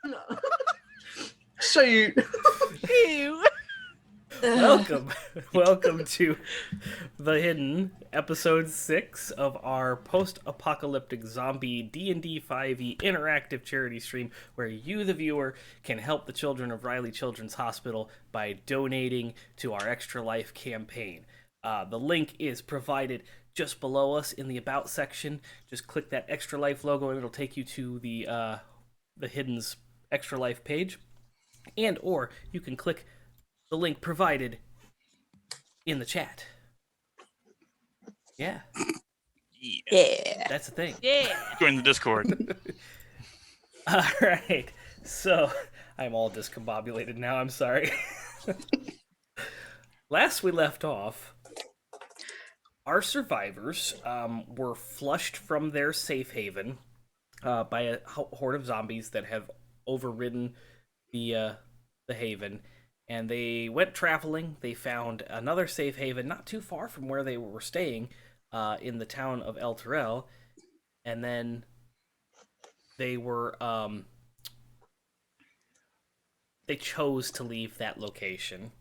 No. Shoot. Ew. Welcome to The Hidden, episode 6 of our post-apocalyptic zombie D&D 5e interactive charity stream, where you, the viewer, can help the children of Riley Children's Hospital by donating to our Extra Life campaign. The link is provided just below us in the About section. Just click that Extra Life logo and it'll take you to the Hidden's Extra Life page. And or you can click the link provided in the chat. Yeah. That's the thing. Yeah. Join the Discord. All right. So, I'm all discombobulated now. I'm sorry. Last we left off, our survivors were flushed from their safe haven by a horde of zombies that have overridden the haven. And they went traveling. They found another safe haven not too far from where they were staying in the town of El Terrell. And then they were... they chose to leave that location.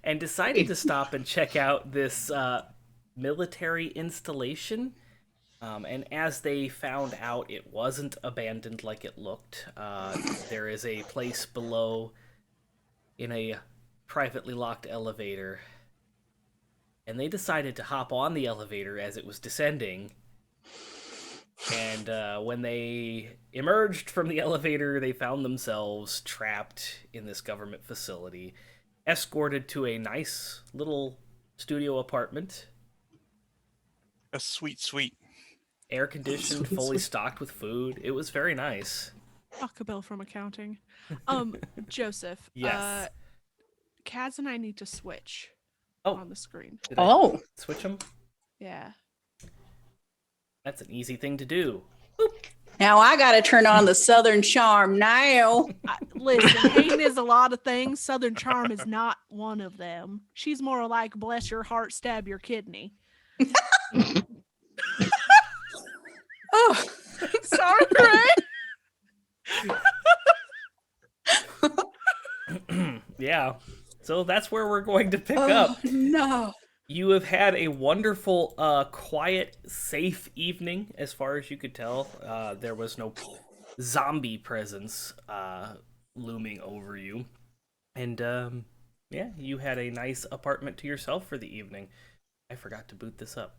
And decided to stop and check out this military installation. And as they found out, it wasn't abandoned like it looked. There is a place below in a privately locked elevator. And they decided to hop on the elevator as it was descending. And when they emerged from the elevator, they found themselves trapped in this government facility, escorted to a nice little studio apartment. A sweet. Air-conditioned, fully stocked with food. It was very nice. Fuck a bill from accounting. Joseph. Yes. Kaz and I need to switch on the screen. Did I switch them? Yeah. That's an easy thing to do. Now I gotta turn on the Southern Charm now. Listen, Hayden is a lot of things. Southern Charm is not one of them. She's more like bless your heart, stab your kidney. Oh, sorry, Ray. Yeah. So that's where we're going to pick up. No. You have had a wonderful, quiet, safe evening, as far as you could tell. There was no zombie presence looming over you. And, yeah, you had a nice apartment to yourself for the evening. I forgot to boot this up.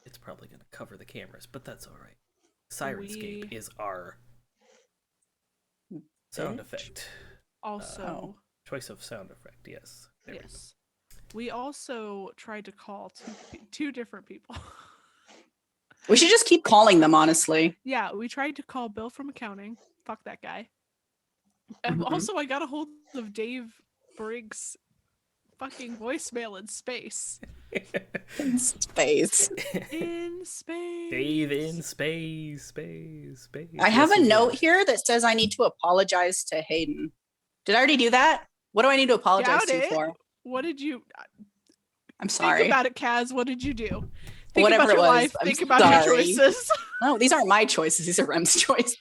It's probably going to cover the cameras, but that's all right. Sirenscape is our sound effect. Also... choice of sound effect, yes. There yes. We also tried to call two different people. We should just keep calling them, honestly. Yeah, we tried to call Bill from accounting. Fuck that guy. And also, I got a hold of Dave Briggs' fucking voicemail in space. In space. In space. Dave in space. I have a note here that says I need to apologize to Hayden. Did I already do that? What do I need to apologize to you for? What did you... I'm sorry. Think about it, Kaz. What did you do? Think Whatever about your it was. life. I'm Think about sorry. your choices. No, these aren't my choices. These are Rem's choices.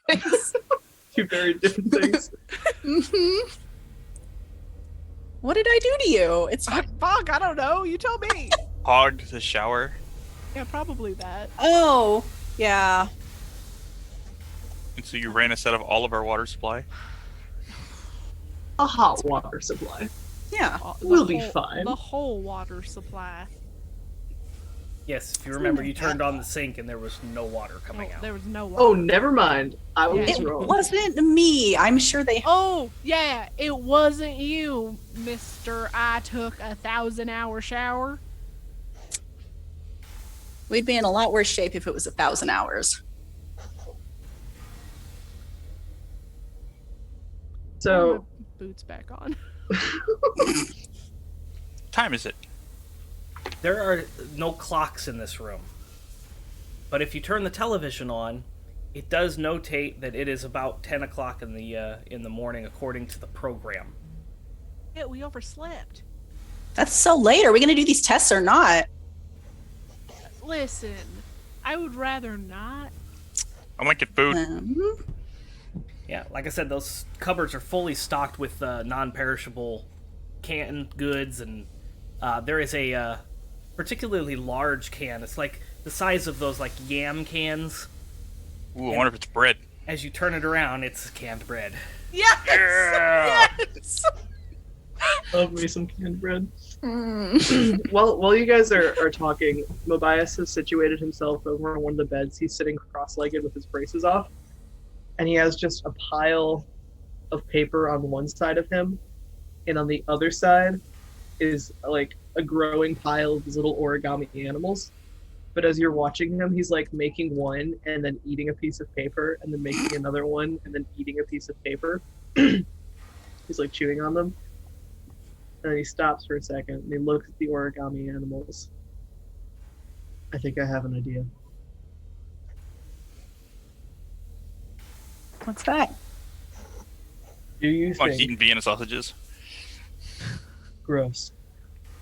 Two very different things. Mm-hmm. What did I do to you? It's Fuck, I don't know. You tell me. Hogged the shower. Yeah, probably that. Oh, yeah. And so you ran us out of all of our water supply? A hot water supply. Yeah. We'll be fine. The whole water supply. Yes, if you remember, you turned on the sink and there was no water coming out. There was no water. Oh, never mind. I was It wrong. wasn't me. I'm sure they... Oh, yeah. It wasn't you, Mr. I took a 1,000-hour shower. We'd be in a lot worse shape if it was 1,000 hours. So... Put my boots back on. Time is it? There are no clocks in this room. But if you turn the television on, it does notate that it is about 10 o'clock in the morning according to the program. Yeah, we overslept. That's so late. Are we going to do these tests or not? Listen, I would rather not. I might get food. Yeah, like I said, those cupboards are fully stocked with non-perishable canned goods, and there is a particularly large can. It's like the size of those like yam cans. Ooh, I wonder if it's bread. As you turn it around, it's canned bread. Yes! Yeah! Yes! Love me some canned bread. While you guys are talking, Mobias has situated himself over on one of the beds. He's sitting cross-legged with his braces off, and he has just a pile of paper on one side of him, and on the other side is like a growing pile of these little origami animals. But as you're watching him, he's like making one and then eating a piece of paper and then making another one and then eating a piece of paper. He's like chewing on them. And then he stops for a second and he looks at the origami animals. I think I have an idea. What's that? Do you Like think... eating Vienna sausages. Gross.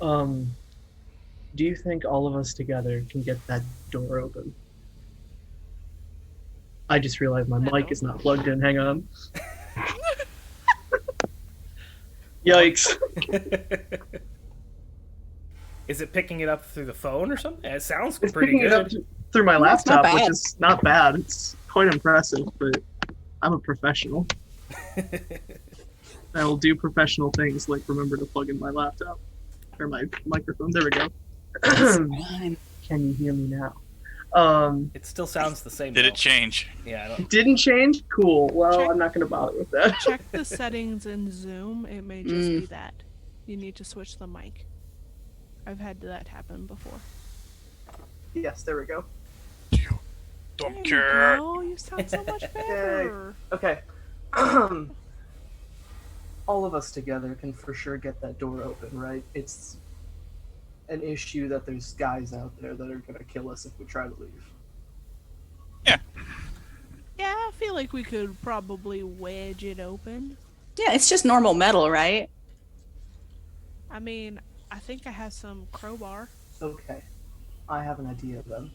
Do you think all of us together can get that door open? I just realized my mic is not plugged in. Hang on. Yikes. Is it picking it up through the phone or something? It sounds It's pretty picking it up good. through my That's not laptop, which bad. is not bad. It's quite impressive, but I'm a professional. I will do professional things like remember to plug in my laptop or my microphone. There we go. Can you hear me now? It still sounds the same. Did though. it change? Yeah, I don't... It didn't change? Cool. Well, Check- I'm not going to bother with that. Check the settings in Zoom. It may just be that. You need to switch the mic. I've had that happen before. Yes, there we go. Don't There care. you go. You sound so much better. Okay. All of us together can for sure get that door open, right? It's an issue that there's guys out there that are going to kill us if we try to leave. Yeah, I feel like we could probably wedge it open. Yeah, it's just normal metal, right? I mean, I think I have some crowbar. Okay. I have an idea then.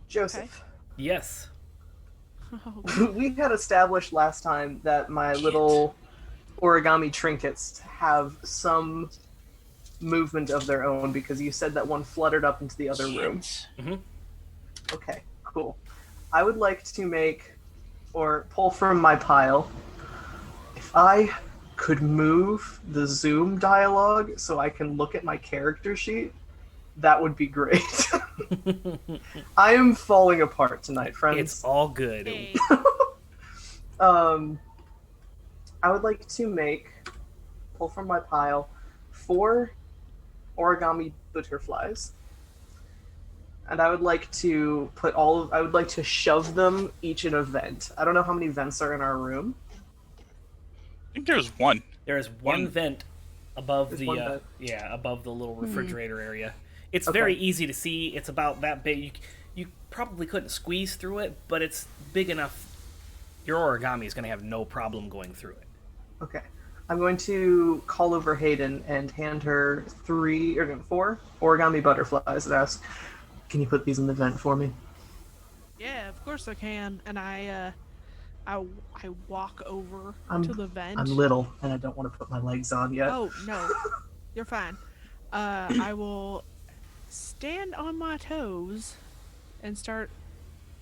Joseph, Yes. Oh, we had established last time that my little origami trinkets have some movement of their own because you said that one fluttered up into the other room. Mhm. Okay, cool. I would like to make or pull from my pile. If I could move the Zoom dialogue so I can look at my character sheet, that would be great. I am falling apart tonight, friends. It's all good. hey. I would like to pull from my pile 4 origami butterflies. And I would like to I would like to shove them each in a vent. I don't know how many vents are in our room. I think there's one. There is one One- vent above There's the one vent. above the little refrigerator area. It's Okay. very easy to see. It's about that big. You probably couldn't squeeze through it, but it's big enough. Your origami is going to have no problem going through it. Okay. I'm going to call over Hayden and hand her 4 origami butterflies and ask, can you put these in the vent for me? Yeah, of course I can. And I walk over I'm- to the vent. I'm little and I don't want to put my legs on yet. Oh no, you're fine. I will stand on my toes and start.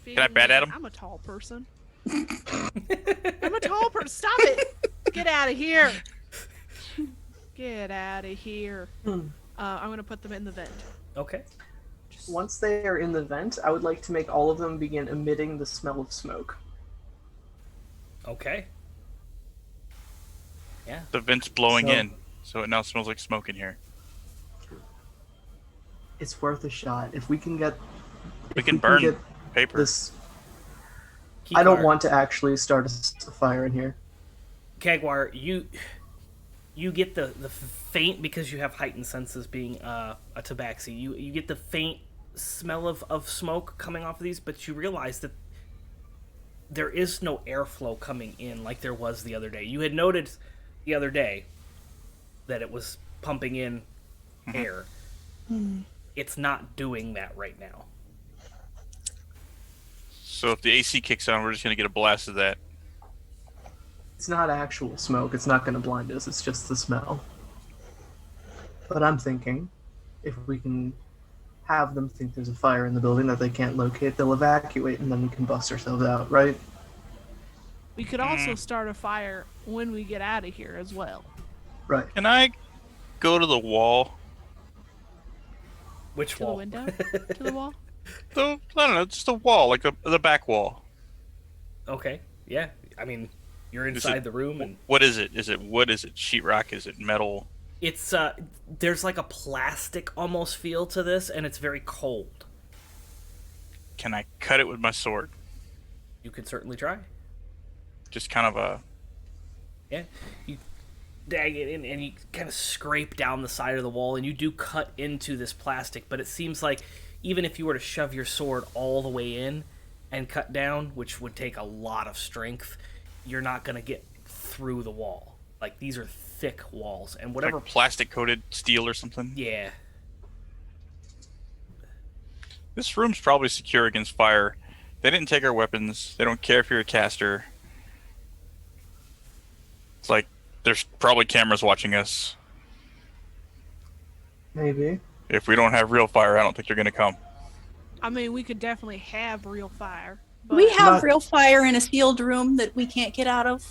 Can I bat at him? I'm a tall person. I'm a tall person. Stop it! Get out of here! Get out of here! I'm gonna put them in the vent. Okay. Once they are in the vent, I would like to make all of them begin emitting the smell of smoke. Okay. Yeah. The vent's blowing So- in, so it now smells like smoke in here. It's worth a shot. If we can get We if can burn get paper. this. I don't Keekar, want to actually start a fire in here. Kagwar, you get the faint, because you have heightened senses being a tabaxi. You get the faint smell of smoke coming off of these, but you realize that there is no airflow coming in like there was the other day. You had noted the other day that it was pumping in air. It's not doing that right now. So if the AC kicks on, we're just gonna get a blast of that. It's not actual smoke. It's not going to blind us. It's just the smell. But I'm thinking, if we can have them think there's a fire in the building that they can't locate, they'll evacuate, and then we can bust ourselves out, right? We could also start a fire when we get out of here as well. Right. Can I go to the wall? Which To the wall? window? To the wall? I don't know, just a wall, like the back wall. Okay. Yeah. I mean, you're inside the room, and What is it? Is it wood? Is it sheetrock? Is it metal? it's there's like a plastic almost feel to this, and it's very cold. Can I cut it with my sword? You could certainly try. Just kind of a... Yeah. You dag it in, and you kind of scrape down the side of the wall, and you do cut into this plastic, but it seems like even if you were to shove your sword all the way in and cut down, which would take a lot of strength, you're not going to get through the wall. Like, these are thick walls, and whatever... Like plastic-coated steel or something? Yeah. This room's probably secure against fire. They didn't take our weapons. They don't care if you're a caster. It's like, there's probably cameras watching us. Maybe. If we don't have real fire, I don't think they're gonna come. I mean, we could definitely have real fire. But We have Not- real fire in a sealed room that we can't get out of.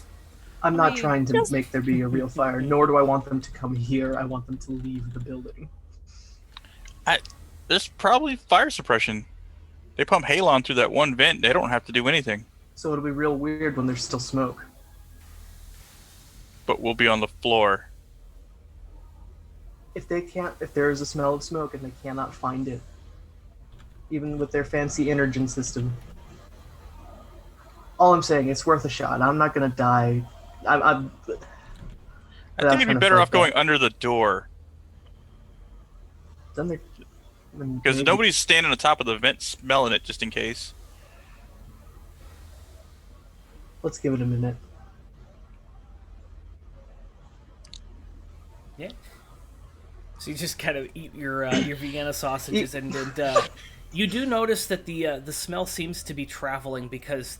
I'm not mean, trying to just- make there be a real fire, nor do I want them to come here. I want them to leave the building. There's probably fire suppression. They pump halon through that one vent. They don't have to do anything. So it'll be real weird when there's still smoke. But we'll be on the floor. If there is a smell of smoke and they cannot find it, even with their fancy energen system, all I'm saying, it's worth a shot. I'm not gonna die. I think you'd be better off going under the door. Then they're Because nobody's standing on top of the vent smelling it just in case. Let's give it a minute. Yeah. So you just kind of eat your Vienna sausages, and you do notice that the smell seems to be traveling because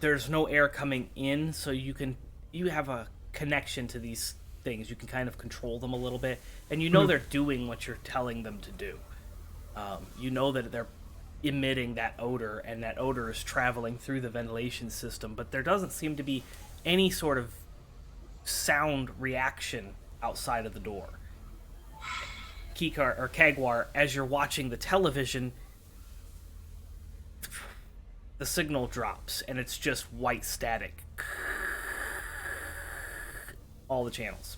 there's no air coming in, so you have a connection to these things. You can kind of control them a little bit, and you know they're doing what you're telling them to do. You know that they're emitting that odor, and that odor is traveling through the ventilation system, but there doesn't seem to be any sort of sound reaction outside of the door. Keekar or Kagwar, as you're watching the television, the signal drops and it's just white static. All the channels.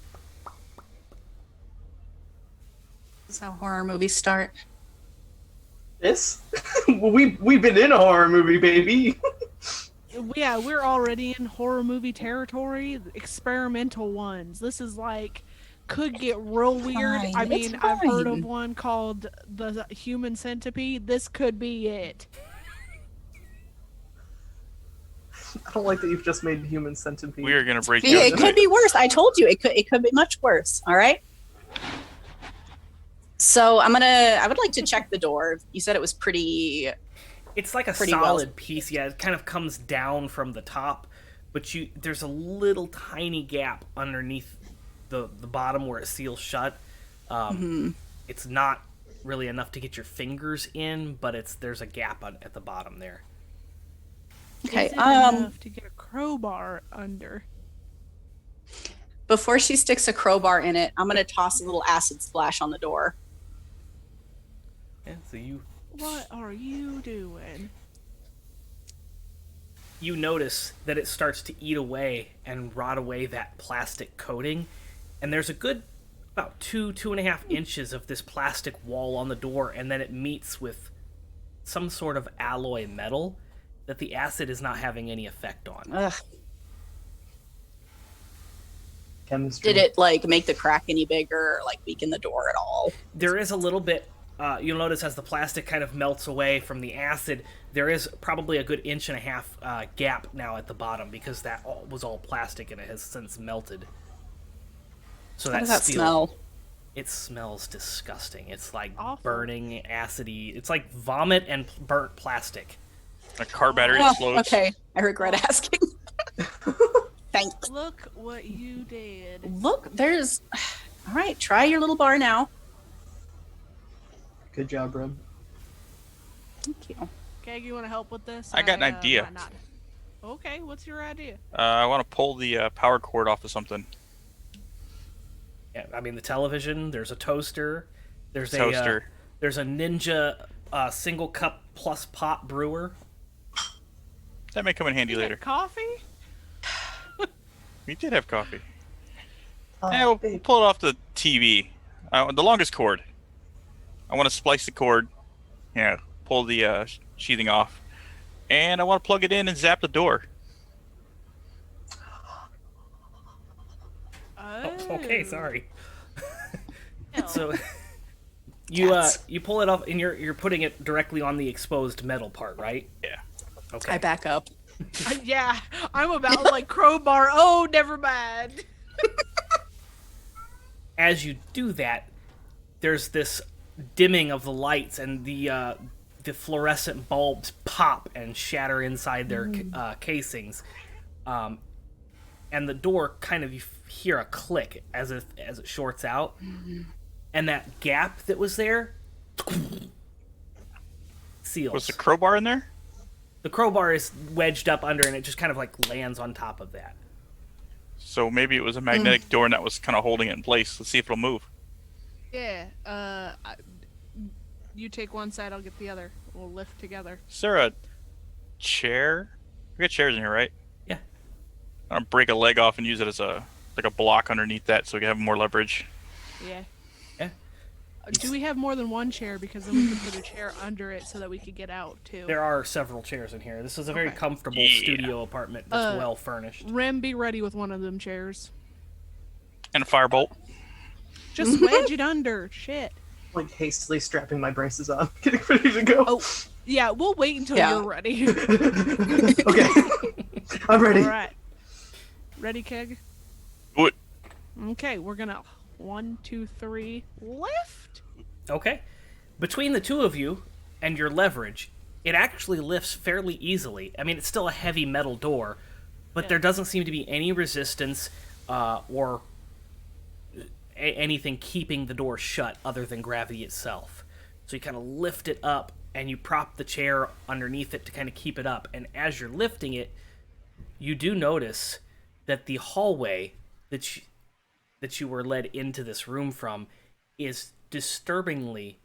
This is how horror movies start. This? We've been in a horror movie, baby. Yeah, we're already in horror movie territory, experimental ones. This is like, could get real weird. Fine, I it's mean, I've heard of fine. one called the Human Centipede. This could be it. I don't like that you've just made Human Centipede. We are gonna break Yeah, down it could tonight. be worse. I told you it could be much worse. All right. So I would like to check the door. You said it was pretty. It's like a Pretty solid well. piece. Yeah, it kind of comes down from the top, but there's a little tiny gap underneath the bottom where it seals shut. It's not really enough to get your fingers in, but there's a gap at the bottom there. Okay. Is it enough to get a crowbar under? Before she sticks a crowbar in it, I'm gonna toss a little acid splash on the door. Yeah, so What are you doing? you notice that it starts to eat away and rot away that plastic coating, and there's a good about 2.5 inches of this plastic wall on the door, and then it meets with some sort of alloy metal that the acid is not having any effect on. Ugh. Chemistry. Did it like make the crack any bigger or like weaken the door at all? There is a little bit, you'll notice as the plastic kind of melts away from the acid, there is probably a good 1.5 inch gap now at the bottom because that was all plastic and it has since melted. So How does that steel, smell? It smells disgusting. It's like Awful. burning, acidy. It's like vomit and burnt plastic. A car battery Oh, explodes. okay. I regret asking. Thanks. Look what you did. Look, there's. All right, try your little bar now. Good job, Red. Thank you. Kaag, you want to help with this? I got an idea. might not. Okay, what's your idea? I want to pull the power cord off of something. Yeah, I mean the television. There's a toaster. There's Toaster. there's a Ninja single cup plus pot brewer. That may come in handy You got later. coffee? We did have coffee. Yeah, we'll pull it off the TV. The longest cord. I want to splice the cord. Yeah, pull the sheathing off. And I want to plug it in and zap the door. Oh, okay, sorry. Hell. So you pull it off and you're putting it directly on the exposed metal part, right? Yeah. Okay. I back up. Yeah, I'm about to like crowbar. Oh, never mind. As you do that, there's this dimming of the lights and the fluorescent bulbs pop and shatter inside their casings, and the door kind of, you hear a click as it shorts out, and that gap that was there seals. Was the crowbar in there? The crowbar is wedged up under, and it just kind of like lands on top of that. So maybe it was a magnetic door and that was kind of holding it in place. Let's see if it'll move. Yeah. You take one side, I'll get the other. We'll lift together. Is there a chair? We got chairs in here, right? Yeah. I'll break a leg off and use it as a block underneath that so we can have more leverage. Yeah. Yeah. Do we have more than one chair? Because then we could put a chair under it so that we could get out too. There are several chairs in here. This is a very Okay. comfortable Yeah. studio apartment that's well furnished. Rem, be ready with one of them chairs. And a firebolt. Just wedge it under. Shit. Like hastily strapping my braces on, getting ready to go. Oh, yeah. We'll wait until Yeah. you're ready. Okay, I'm ready. All right. Ready, Keg? Do it. Okay, we're gonna 1, 2, 3, lift. Okay. Between the two of you and your leverage, it actually lifts fairly easily. I mean, it's still a heavy metal door, but there doesn't seem to be any resistance or anything keeping the door shut other than gravity itself. So you kind of lift it up and you prop the chair underneath it to kind of keep it up. And as you're lifting it, you do notice that the hallway that you were led into this room from is disturbingly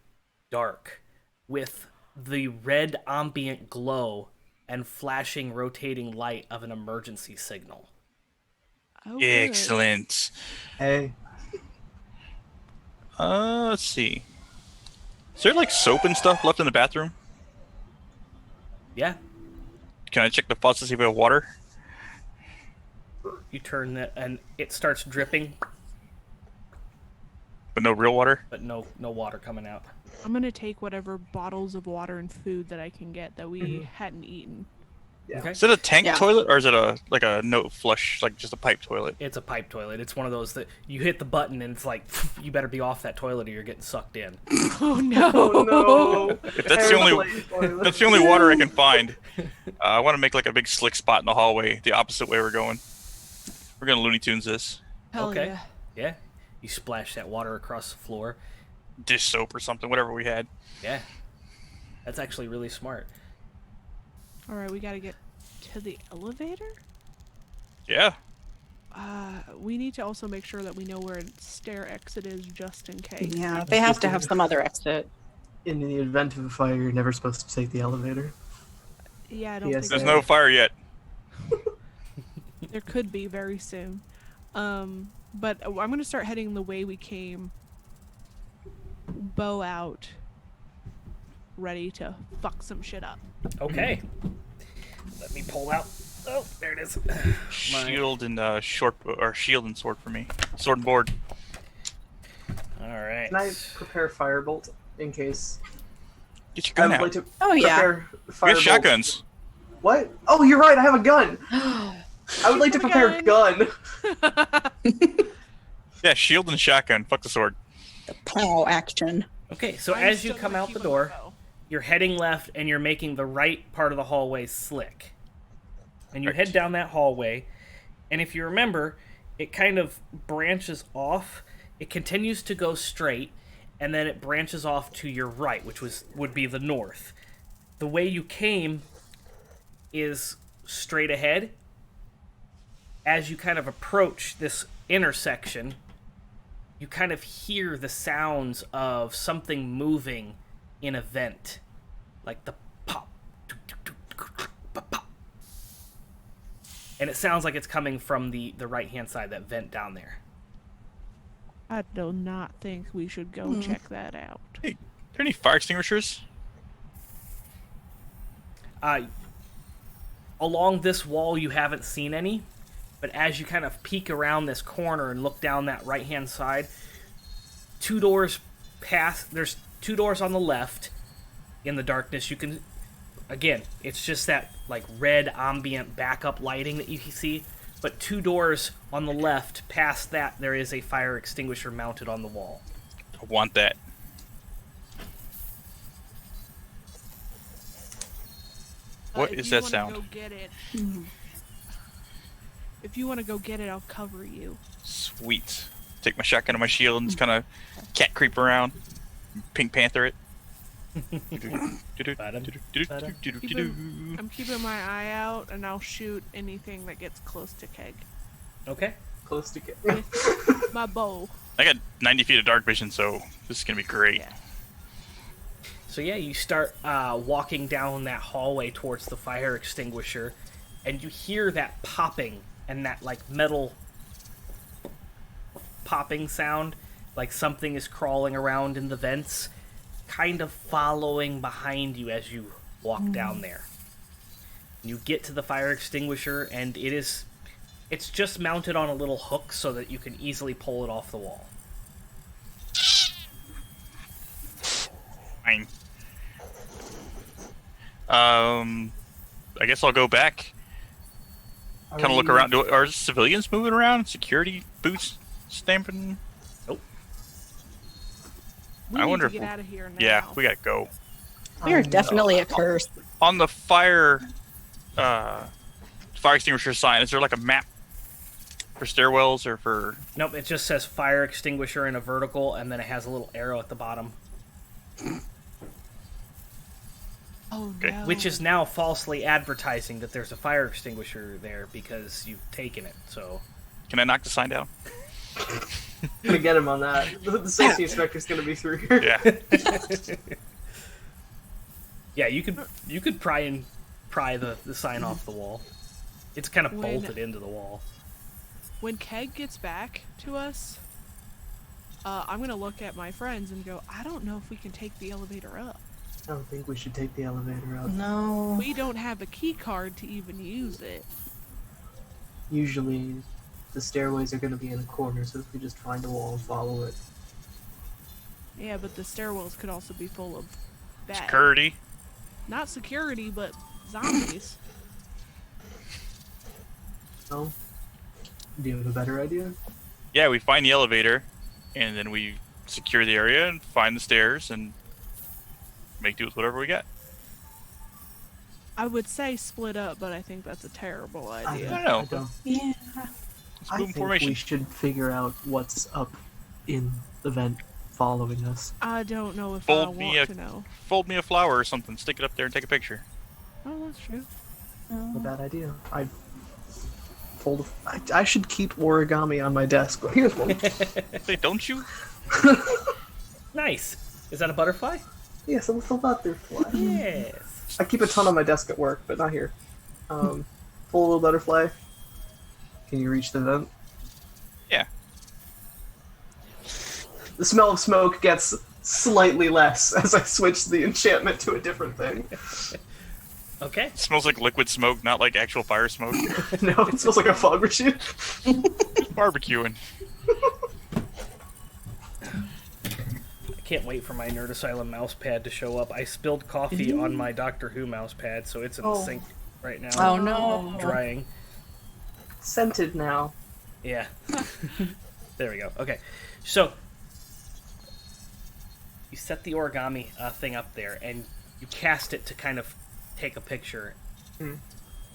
dark, with the red ambient glow and flashing rotating light of an emergency signal. Oh, good. Excellent. Hey, Let's see. Is there like soap and stuff left in the bathroom? Yeah, Can I check the faucet to see if we have water? you turn it and it starts dripping, But no real water? but no water coming out. I'm gonna take whatever bottles of water and food that I can get that we hadn't eaten. Okay. Is it a tank Yeah. toilet or is it a no flush, like just a pipe toilet? It's a pipe toilet. It's one of those that you hit the button and it's like, you better be off that toilet or you're getting sucked in. Oh no! oh no! If that's the only Airplane toilet. that's the only water I can find. I want to make like a big slick spot in the hallway, the opposite way we're going. We're gonna Looney Tunes this. Hell Okay. yeah. Yeah. You splash that water across the floor. Dish soap or something, whatever we had. Yeah. That's actually really smart. All right, we gotta get to the elevator. Yeah. We need to also make sure that we know where a stair exit is, just in case. Yeah, they have to have some other exit. In the event of a fire, you're never supposed to take the elevator. Yeah, I don't Yes, think There's Yeah. no fire yet. there could be very soon. But I'm gonna start heading the way we came. Bow out. Ready to fuck some shit up. Okay. Let me pull out. Oh, there it is. Shield and shield and sword for me. Sword and board. All right. Can I prepare firebolt in case? Get your I gun would out. like to Oh, yeah. prepare We have firebolt. shotguns. What? Oh, you're right. I have a gun. I would like to prepare a gun. Yeah, shield and shotgun. Fuck the sword. Pow action. Okay, so I'm as you still come gonna out keep the with my door, bow. you're heading left, and you're making the right part of the hallway slick. And you head down that hallway, and if you remember, it kind of branches off. It continues to go straight, and then it branches off to your right, which would be the north. The way you came is straight ahead. As you kind of approach this intersection, you kind of hear the sounds of something moving in a vent. Like the pop. Pop. And it sounds like it's coming from the right-hand side, that vent down there. I do not think we should go check that out. Hey, are there any fire extinguishers? Along this wall, you haven't seen any. But as you kind of peek around this corner and look down that right-hand side, there's 2 doors on the left in the darkness. You can, again, it's just that like red ambient backup lighting that you see. But 2 doors on the left, past that, there is a fire extinguisher mounted on the wall. I want that. What is that sound? Go get it. If you want to go get it, I'll cover you. Sweet. Take my shotgun and my shield and just kind of cat creep around. Pink Panther it. I'm keeping my eye out, and I'll shoot anything that gets close to Keeg. Okay. Close to get. With my bow. I got 90 feet of dark vision, so this is going to be great. Yeah. So yeah, you start walking down that hallway towards the fire extinguisher, and you hear that popping and that like metal popping sound, like something is crawling around in the vents, kind of following behind you as you walk down there. You get to the fire extinguisher, and it's just mounted on a little hook so that you can easily pull it off the wall. Fine. I guess I'll go back. Kind of look around. Are civilians moving around? Security boots stamping? Nope. We I need wonder to if get out of here now. Yeah, we gotta go. We are definitely a curse. On the fire extinguisher sign, is there like a map for stairwells or for? Nope, it just says fire extinguisher in a vertical, and then it has a little arrow at the bottom. Oh Okay. no. Which is now falsely advertising that there's a fire extinguisher there because you've taken it, so... Can I knock the sign down? Gonna get him on that. The safety inspector's gonna be through here. Yeah. Yeah, you could pry the sign off the wall. It's kind of bolted into the wall. When Keeg gets back to us, I'm gonna look at my friends and go, I don't know if we can take the elevator up. I don't think we should take the elevator up. No. We don't have a key card to even use it. Usually, the stairways are gonna be in a corner, so if we just find a wall and follow it. Yeah, but the stairwells could also be full of bad. Security. Not security, but zombies. No? Do you have a better idea? Yeah, we find the elevator, and then we secure the area and find the stairs and make do with whatever we got. I would say split up, but I think that's a terrible idea. I don't know. I don't. Yeah. Let's I move in think formation. we should figure out what's up in the vent following us. I don't know if Fold I me want a- to know. Fold me a flower or something, stick it up there and take a picture. Oh, that's true. A bad idea. I should keep origami on my desk. Here's one. Say, don't you? Nice! Is that a butterfly? Yes, a little butterfly. Yes! I keep a ton on my desk at work, but not here. Full little butterfly. Can you reach the vent? Yeah. The smell of smoke gets slightly less as I switch the enchantment to a different thing. Okay. It smells like liquid smoke, not like actual fire smoke. No, it smells like a fog machine. Just barbecuing. I can't wait for my Nerd Asylum mouse pad to show up. I spilled coffee on my Doctor Who mouse pad, so it's in the sink right now. Oh no. Drying. Scented now. Yeah. There we go. Okay. So, you set the origami thing up there, and You cast it to kind of take a picture.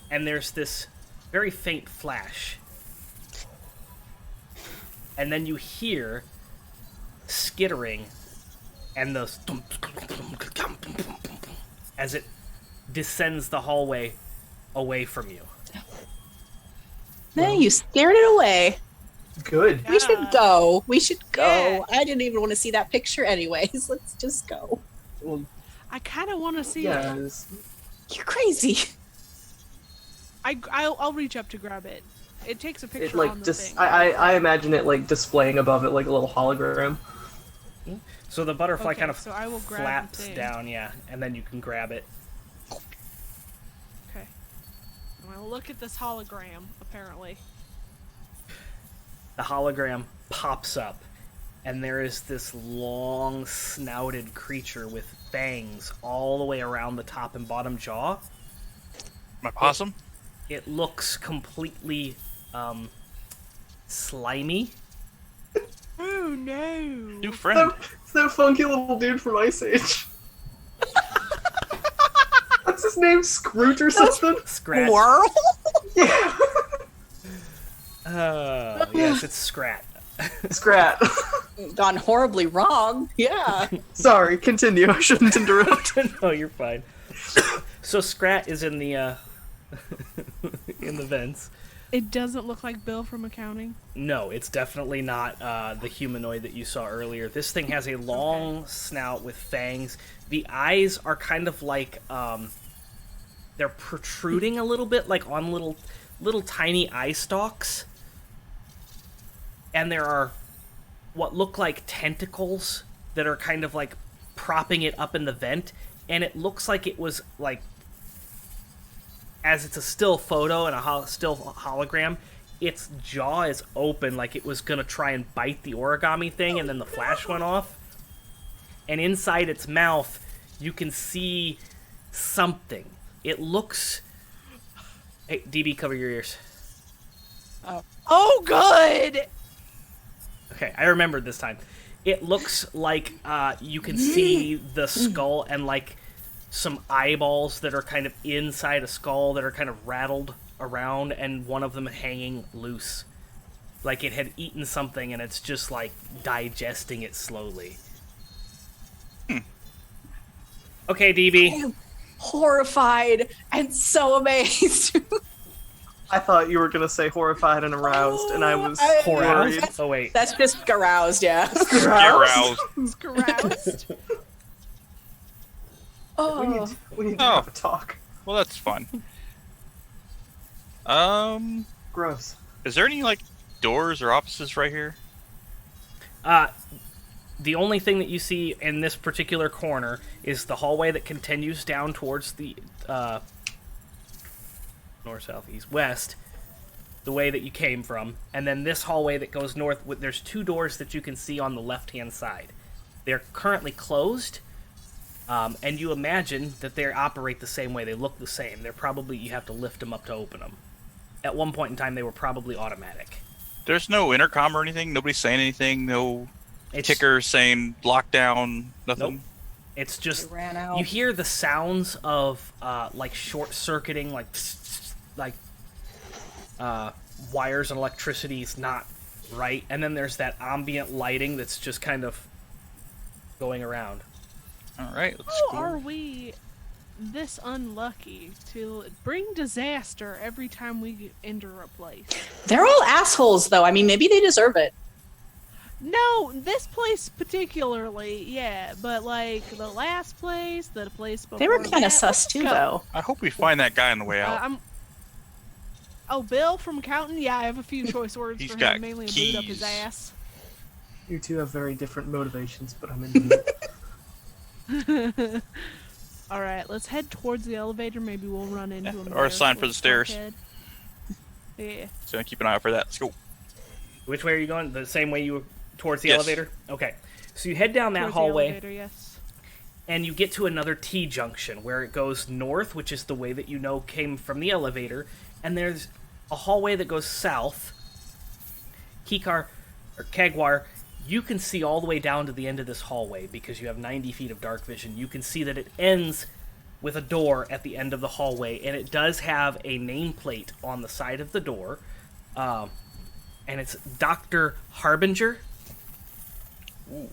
And there's this very faint flash. And then you hear skittering and those as it descends the hallway away from you. No, you scared it away. Good. We should go. We should go. Yeah. I didn't even want to see that picture anyways. Let's just go. Well, I kind of want to see it. yes. You're crazy. I'll reach up to grab it. It takes a It picture like on the just thing. I imagine it like displaying above it like a little hologram. So the butterfly Okay, kind of so I will grab the flaps thing. down, yeah, and then you can grab it. Okay. I'm gonna look at this hologram, apparently. The hologram pops up, and there is this long snouted creature with fangs all the way around the top and bottom jaw. My possum? It looks completely slimy. Oh no! New friend. It's that funky little dude from Ice Age. What's his name? Scrooge or something? Scrat. Squirrel? Yeah. Yes, it's Scrat. Scrat. Gone horribly wrong. Yeah. Sorry, continue. I shouldn't interrupt. No, you're fine. So Scrat is in the in the vents. It doesn't look like Bill from accounting. No, it's definitely not the humanoid that you saw earlier. This thing has a long snout with fangs. The eyes are kind of like they're protruding a little bit, like on little tiny eye stalks. And there are what look like tentacles that are kind of like propping it up in the vent, and it looks like it was like, as it's a still photo and a still hologram, its jaw is open like it was gonna try and bite the origami thing, and then the flash went off. And inside its mouth, you can see something. It looks... Hey, DB, cover your ears. Oh, good! Okay, I remembered this time. It looks like you can see the skull and like some eyeballs that are kind of inside a skull that are kind of rattled around, and one of them hanging loose. Like it had eaten something and it's just like digesting it slowly. Okay, DB. I am horrified and so amazed. I thought you were gonna say horrified and aroused, and I was Aroused? worried. Oh, wait. That's just aroused, yeah. Get aroused. Caroused. Oh. We need to Oh. have a talk. Well, that's fun. Gross. Is there any like doors or offices right here? The only thing that you see in this particular corner is the hallway that continues down towards the north, south, east, west, the way that you came from, and then this hallway that goes north. There's two doors that you can see on the left-hand side. They're currently closed, and you imagine that they operate the same way. They look the same. They're probably, you have to lift them up to open them. At one point in time, they were probably automatic. There's no intercom or anything. Nobody's saying anything. No ticker saying lockdown. Nothing. Nope. It's just They ran out. you hear the sounds of like short circuiting, like wires and electricity is not right, and then there's that ambient lighting that's just kind of going around. All right. Let's How go. are we this unlucky to bring disaster every time we enter a place? They're all assholes, though. I mean, maybe they deserve it. No, this place particularly, yeah, but like the last place, the place before They were kind that, of sus, let's too, go. though. I hope we find that guy on the way out. Oh, Bill from accounting? Yeah, I have a few choice words He's for got him, mainly a boot up his keys. ass. You two have very different motivations, but I'm into it. Alright, let's head towards the elevator. Maybe we'll run into him. or a there. sign for the Let's stairs. head. Yeah. So keep an eye out for that. Let's go. Which way are you going? The same way you were towards the Yes. elevator? Okay. So you head down that Towards the hallway, elevator, yes. and you get to another T-junction where it goes north, which is the way that you know came from the elevator, and there's a hallway that goes south. Keekar, or Kagwar, you can see all the way down to the end of this hallway because you have 90 feet of dark vision. You can see that it ends with a door at the end of the hallway, and it does have a nameplate on the side of the door, and it's Dr. Harbinger. Ooh.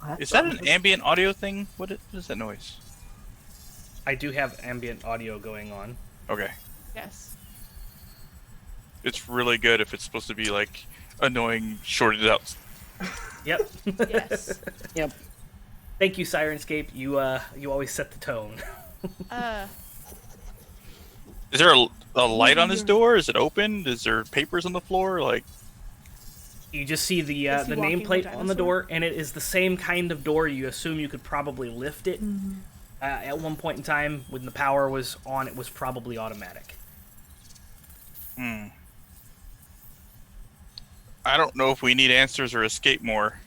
That's Is that an ominous. ambient audio thing? What is that noise? I do have ambient audio going on. Okay. Yes. It's really good if it's supposed to be like annoying, shorted out. Yep. Yes. Yep. Thank you, Sirenscape. You always set the tone. Is there a light on this door? Is it open? Is there papers on the floor? Like, You just see the Is he walking nameplate the on the dinosaur? door, and it is the same kind of door. You assume you could probably lift it. At one point in time, when the power was on, it was probably automatic. I don't know if we need answers or escape more.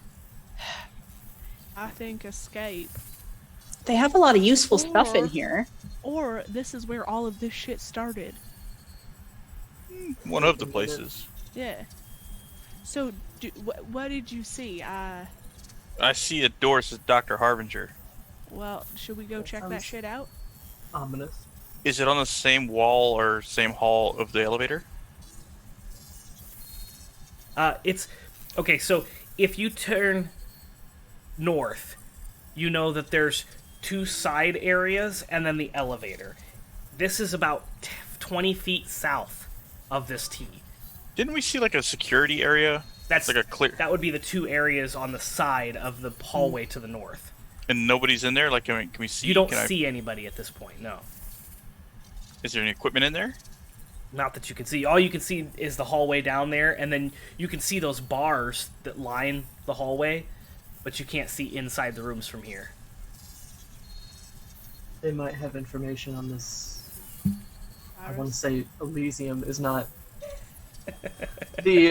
I think escape. They have a lot of useful stuff in Or- here. Or this is where all of this shit started. One of the places. Yeah. So, what did you see? I see a door that says Dr. Harbinger. Well, should we go That check that sounds- shit out? Ominous. Is it on the same wall or same hall of the elevator? It's okay. So if you turn north, you know that there's two side areas and then the elevator. This is about 20 feet south of this T. Didn't we see like a security area? That's Like a clear, That would be the two areas on the side of the hallway to the north. and nobody's in there. Like, can we see? You don't can see anybody at this point. No, Is there any equipment in there? not that you can see. All you can see is the hallway down there, and then you can see those bars that line the hallway, but you can't see inside the rooms from here. They might have information on this. I want to say Elysium is not the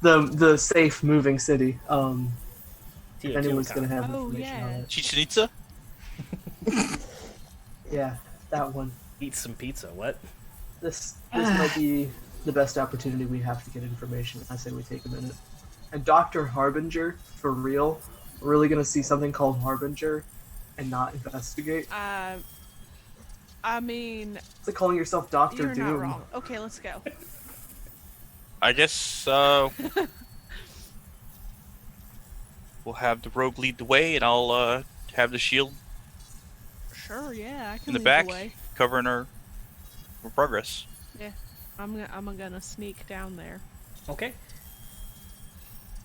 the safe moving city. If anyone's gonna have Oh, information on yeah. it, Chichen Itza? yeah, that one. Eat some pizza. What? This might be the best opportunity we have to get information. I say we take a minute. And Dr. Harbinger, for real, we're really gonna see something called Harbinger and not investigate. I mean, It's like calling yourself Doctor you're Doom. not wrong. Okay, let's go. I guess we'll have the rogue lead the way, and I'll have the shield Sure, yeah, I can in the lead back, the way. covering our progress. I'm gonna sneak down there. Okay.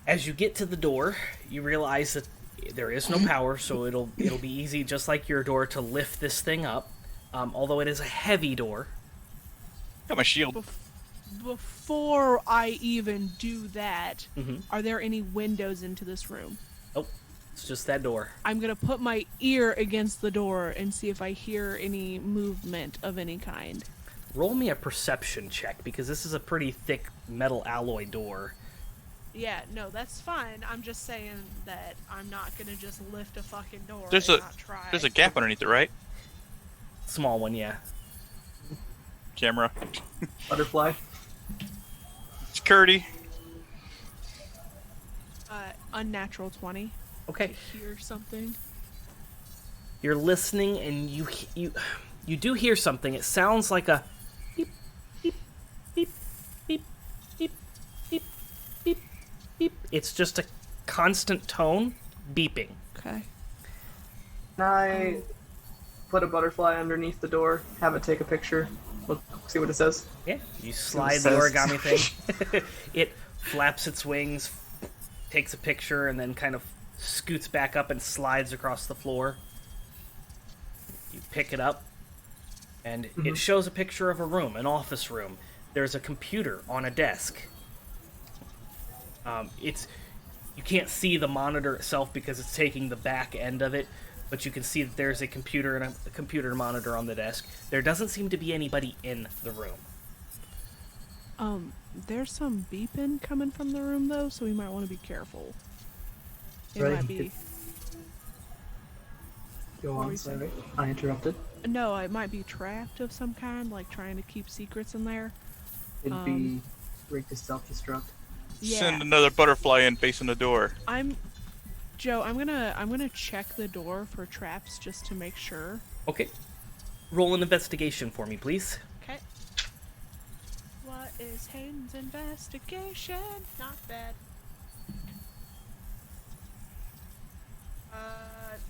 As you get to the door, you realize that there is no power, so it'll be easy, just like your door, to lift this thing up. Although it is a heavy door. Got my shield. Before I even do that, Mhm. are there any windows into this room? It's just that door. I'm gonna put my ear against the door and see if I hear any movement of any kind. Roll me a perception check, because this is a pretty thick metal alloy door. Yeah, no, that's fine. I'm just saying that I'm not gonna just lift a fucking door There's and a- not try. There's a gap underneath it, right? Small one, yeah. Camera. Butterfly. Security. Unnatural 20. Okay. Hear something. You're listening, and you do hear something. It sounds like a beep, beep, beep, beep, beep, beep, beep, beep. It's just a constant tone beeping. Okay. Can I put a butterfly underneath the door, have it take a picture, look, see what it says? Yeah, you slide the says- origami thing. It flaps its wings, takes a picture, and then kind of scoots back up and slides across the floor. You pick it up, and it shows a picture of a room, an office room. There's a computer on a desk. You can't see the monitor itself because it's taking the back end of it, but you can see that there's a computer and a computer monitor on the desk. There doesn't seem to be anybody in the room. There's some beeping coming from the room though, so we might want to be careful. It Right, might you be. Go What were on, you sorry. saying? I interrupted. No, it might be trapped of some kind, like trying to keep secrets in there. It'd be rigged to self-destruct. Yeah. Send another butterfly in facing the door. I'm Joe, I'm gonna check the door for traps just to make sure. Okay. Roll an investigation for me, please. Okay. What is Hayden's investigation? Not bad.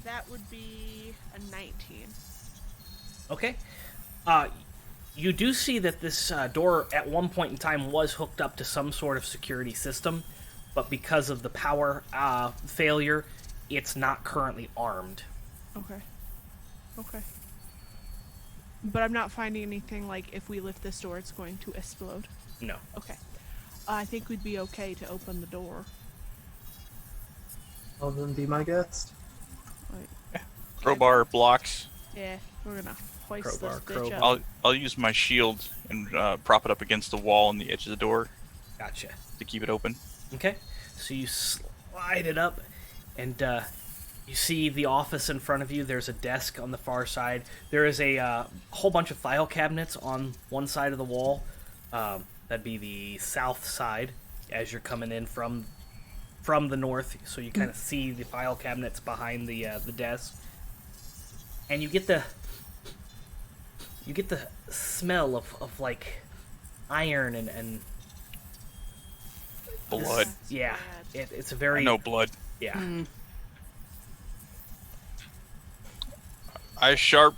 That would be a 19. Okay. You do see that this door at one point in time was hooked up to some sort of security system, but because of the power failure, it's not currently armed. Okay. Okay. But I'm not finding anything like if we lift this door, it's going to explode. No. Okay. I think we'd be okay to open the door. Well, then be my guest. Like, Crowbar blocks. yeah, we're gonna hoist this bitch crowbar. up. I'll use my shield and prop it up against the wall on the edge of the door Gotcha. to keep it open. Okay. So you slide it up, and you see the office in front of you. There's a desk on the far side. There is a whole bunch of file cabinets on one side of the wall. That'd be the south side as you're coming in from the north. So you kind of see the file cabinets behind the desk, and you get the smell of like iron and Blood. yeah. Bad. It's a very No blood. yeah. Eyes sharp.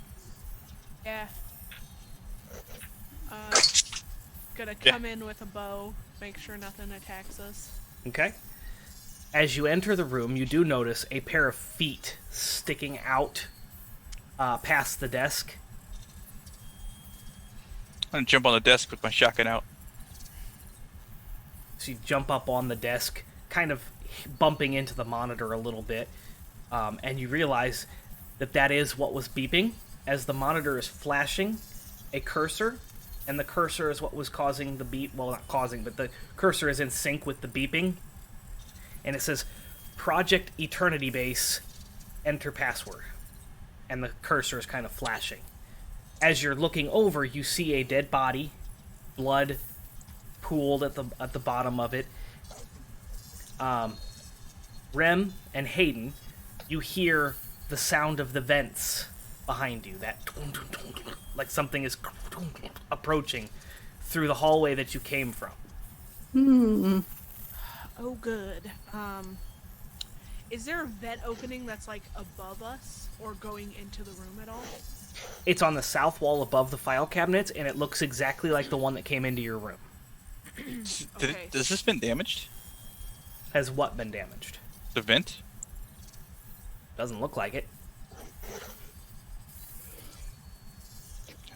Yeah. Gonna come in with a bow, make sure nothing attacks us. Okay. As you enter the room, you do notice a pair of feet sticking out past the desk. I'm gonna jump on the desk with my shotgun out. So you jump up on the desk, kind of bumping into the monitor a little bit, and you realize that is what was beeping. As the monitor is flashing a cursor, and the cursor is what was causing the beep. Well, not causing, but the cursor is in sync with the beeping. And it says, Project Eternity Base, enter password. And the cursor is kind of flashing. As you're looking over, you see a dead body, blood pooled at the bottom of it. Rem and Hayden, you hear the sound of the vents behind you. That like something is approaching through the hallway that you came from. Oh, good. Is there a vent opening that's like above us or going into the room at all? It's on the south wall above the file cabinets, and it looks exactly like the one that came into your room. Okay. Has this been damaged? Has what been damaged? The vent? Doesn't look like it.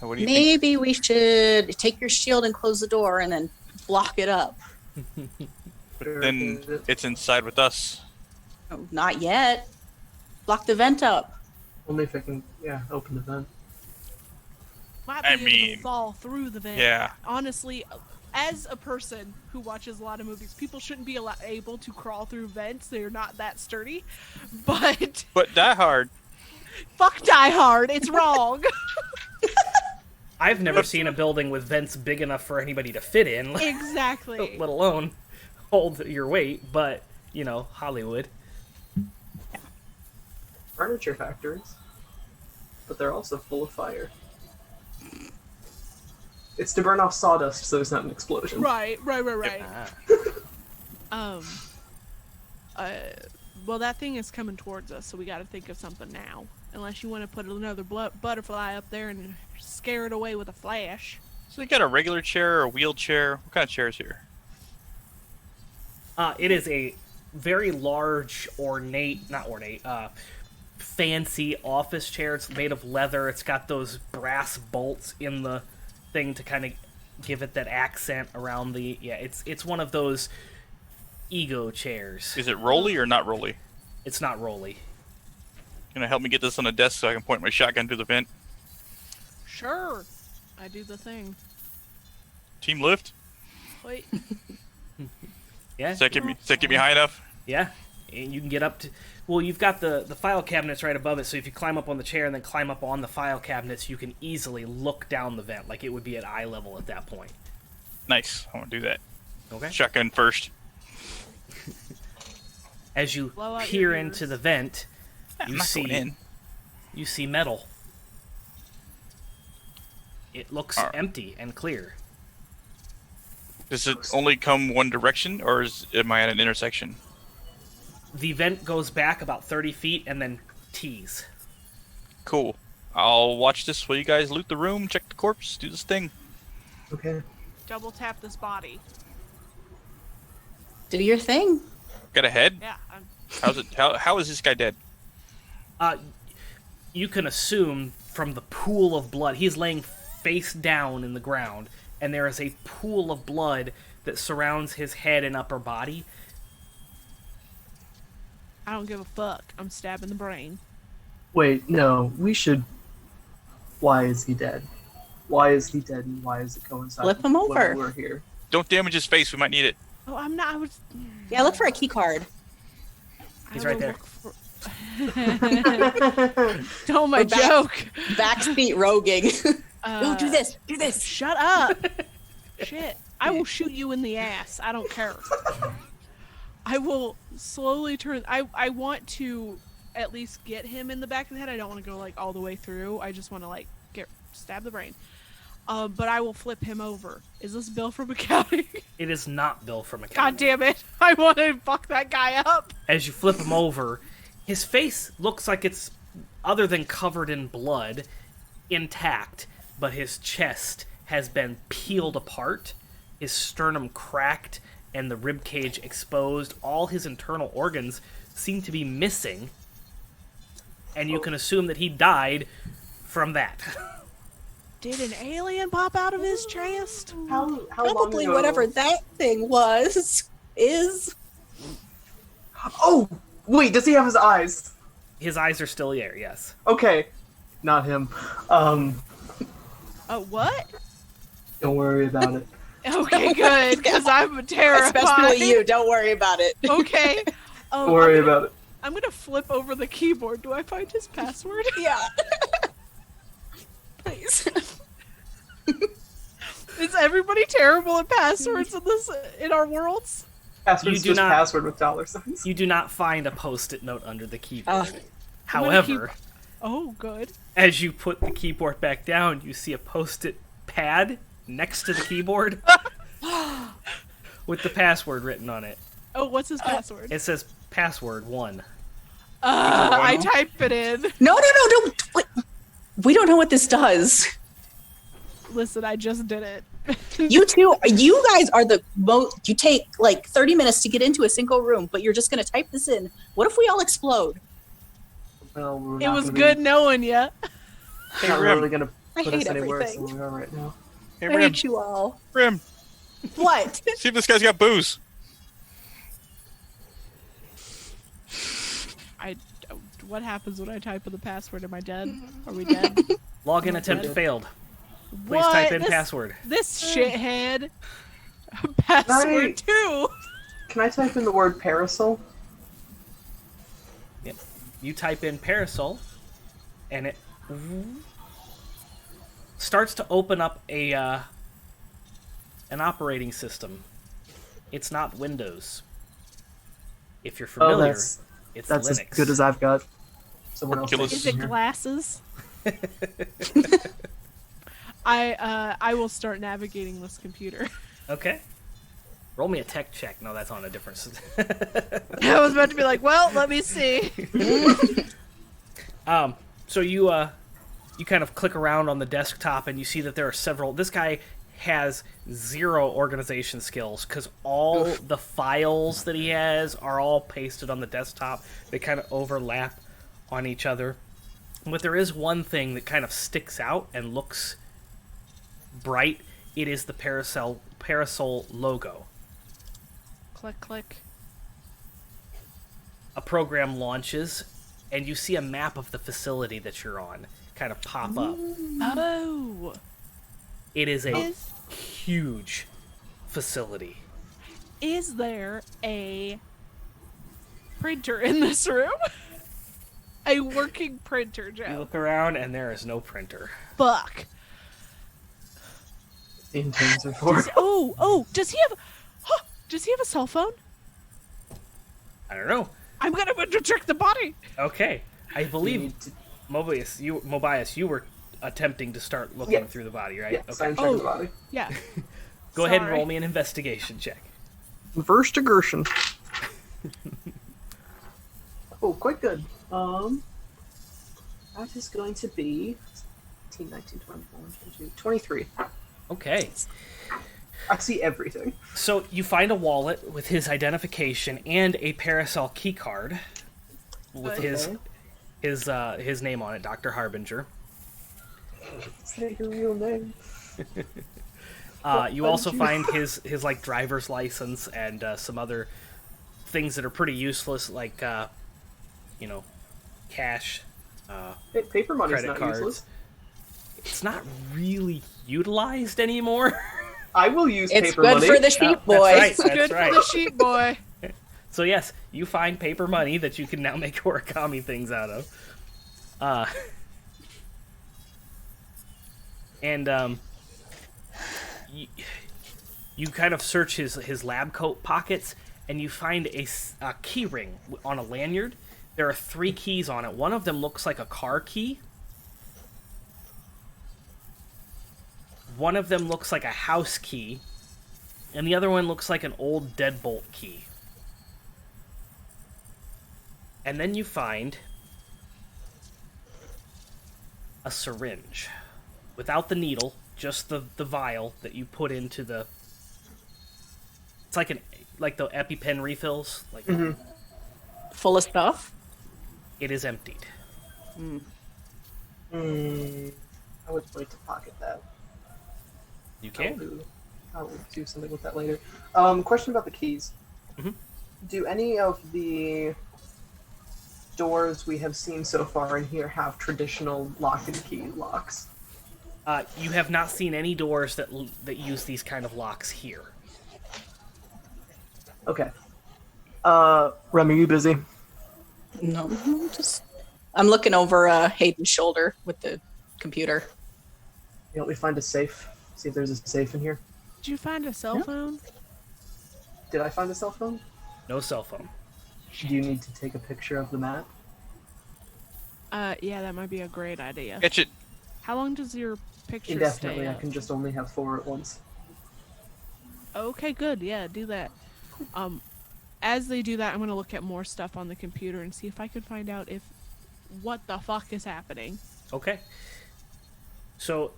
What do you think? Maybe we should take your shield and close the door and then block it up. Then it's inside with us. Oh, not yet. Block the vent up. Only if I can, open the vent. Might be I able mean, to fall through the vent. Yeah. Honestly, as a person who watches a lot of movies, people shouldn't be able to crawl through vents. They're not that sturdy. But Die Hard. fuck Die Hard. It's wrong. I've never seen a building with vents big enough for anybody to fit in, Exactly. let alone hold your weight, but, Hollywood. Furniture factories, but they're also full of fire. It's to burn off sawdust so there's not an explosion. Right. Ah. Well, that thing is coming towards us, so we got to think of something now. Unless you want to put another butterfly up there and scare it away with a flash. So they got a regular chair or a wheelchair? What kind of chair is here? It is a very large, fancy office chair. It's made of leather. It's got those brass bolts in the thing to kind of give it that accent around the... Yeah, it's one of those ego chairs. Is it rolly or not rolly? It's not rolly. Can I help me get this on the desk so I can point my shotgun through the vent? Sure. I do the thing. Team lift? Wait. Yeah, Does that get me high enough? yeah. And you can get up to... Well, you've got the file cabinets right above it, so if you climb up on the chair and then climb up on the file cabinets, you can easily look down the vent. Like, it would be at eye level at that point. Nice. I want to do that. Okay. Shotgun first. As you Blow out peer your into ears. the vent, I'm you not going in. see metal. It looks Alright. empty and clear. Does it only come one direction, or am I at an intersection? The vent goes back about 30 feet and then tees. Cool. I'll watch this while you guys loot the room, check the corpse, do this thing. Okay. Double tap this body. Do your thing. Got a head? Yeah. How is this guy dead? You can assume from the pool of blood, he's laying face down in the ground, and there is a pool of blood that surrounds his head and upper body. I don't give a fuck. I'm stabbing the brain. Wait, no. We should. Why is he dead? Why is he dead, and why is it coinciding? Flip him over. When we're here. Don't damage his face, we might need it. Oh, I'm not. I was. Yeah, look for a key card. He's I right will there. look for- Don't my We're back. joke. Backseat roguing. No, do this. Do this. Shut up. Shit. I will shoot you in the ass. I don't care. I will slowly turn. I want to at least get him in the back of the head. I don't want to go like all the way through. I just want to like stab the brain. But I will flip him over. Is this Bill from accounting? It is not Bill from accounting. God damn it. I want to fuck that guy up. As you flip him over, his face looks like it's, other than covered in blood, intact, but his chest has been peeled apart, his sternum cracked, and the rib cage exposed. All his internal organs seem to be missing, and you can assume that he died from that. Did an alien pop out of his chest? How long Probably ago? whatever that thing is. Oh, wait. Does he have his eyes? His eyes are still there, yes. Okay, not him. What? Don't worry about it. Okay, good, because I'm terrified. Especially you. Don't worry about it. Okay. Don't worry about it. I'm gonna flip over the keyboard. Do I find his password? Yeah. Please. Is everybody terrible at passwords in our worlds? Password's do just not- password with $signs. You do not find a post-it note under the keyboard. Oh. However, Oh, good. as you put the keyboard back down, you see a post-it pad next to the keyboard with the password written on it. Oh, what's his password? It says password 1. I type it in. No. Wait. We don't know what this does. Listen, I just did it. You guys are the most. You take like 30 minutes to get into a single room, but you're just going to type this in. What if we all explode? Well, we're It not was gonna good knowing you. Be, not really gonna I put us hate any worse everything. than we are right now. Hey, I Rim. hate you all. Rim. What? See if this guy's got booze. What happens when I type in the password? Am I dead? Are we dead? Login attempt failed. Please What? type in This- password. This shithead. Password 2. Can I type in the word parasol? Yep. You type in parasol, and it starts to open up an operating system. It's not Windows. If you're familiar, it's that's Linux. as good as I've got. Someone else. Kill us. take Is it it from here. glasses? I will start navigating this computer. Okay. Roll me a tech check. No, that's on a different. I was about to be like, well, let me see. So you kind of click around on the desktop and you see that there are several. This guy has 0 organization skills because all the files that he has are all pasted on the desktop. They kind of overlap on each other. But there is one thing that kind of sticks out and looks bright. It is the parasol logo. Click, click. A program launches, and you see a map of the facility that you're on kind of pop up. Oh. It is a Is huge facility. is there a printer in this room? A working printer, You Joe. look around, and there is no printer. Fuck. The interns are for. Oh, does he have a cell phone? I don't know. I'm gonna check the body. Okay, I believe Mobias, you were attempting to start looking through the body, right? Yes, Okay. I'm checking the body. Yeah. Go ahead and roll me an investigation check. Investigation. Oh, quite good. That is going to be 18, 19, 20, 22, 23. Okay. I see everything. So you find a wallet with his identification and a Paracel key card with his name on it, Dr. Harbinger. Say your real name. You also find his like driver's license and some other things that are pretty useless, like cash, paper money's credit not cards. useless. It's not really utilized anymore. I will use It's paper good money. for the sheep boy. That's right. Good for the sheep boy. So yes, you find paper money that you can now make origami things out of. You kind of search his lab coat pockets, and you find a key ring on a lanyard. There are 3 keys on it. One of them looks like a car key. One of them looks like a house key. And the other one looks like an old deadbolt key. And then you find a syringe. Without the needle, just the vial that you put into the... It's like the EpiPen refills. Like Full of stuff? It is emptied. I would like to pocket that. You can. I'll do something with that later. Question about the keys. Do any of the doors we have seen so far in here have traditional lock and key locks? You have not seen any doors that use these kind of locks here. Okay. Rem, are you busy? No, I'm looking over Hayden's shoulder with the computer. Help me find a safe. See if there's a safe in here. Did you find a cell phone? Did I find a cell phone? No cell phone. Do you need to take a picture of the map? Yeah, that might be a great idea. Catch it. How long does your picture Indefinitely. stay I up? can just only have 4 at once. Okay, good. Yeah, do that. As they do that, I'm gonna look at more stuff on the computer and see if I can find out what the fuck is happening. Okay. So,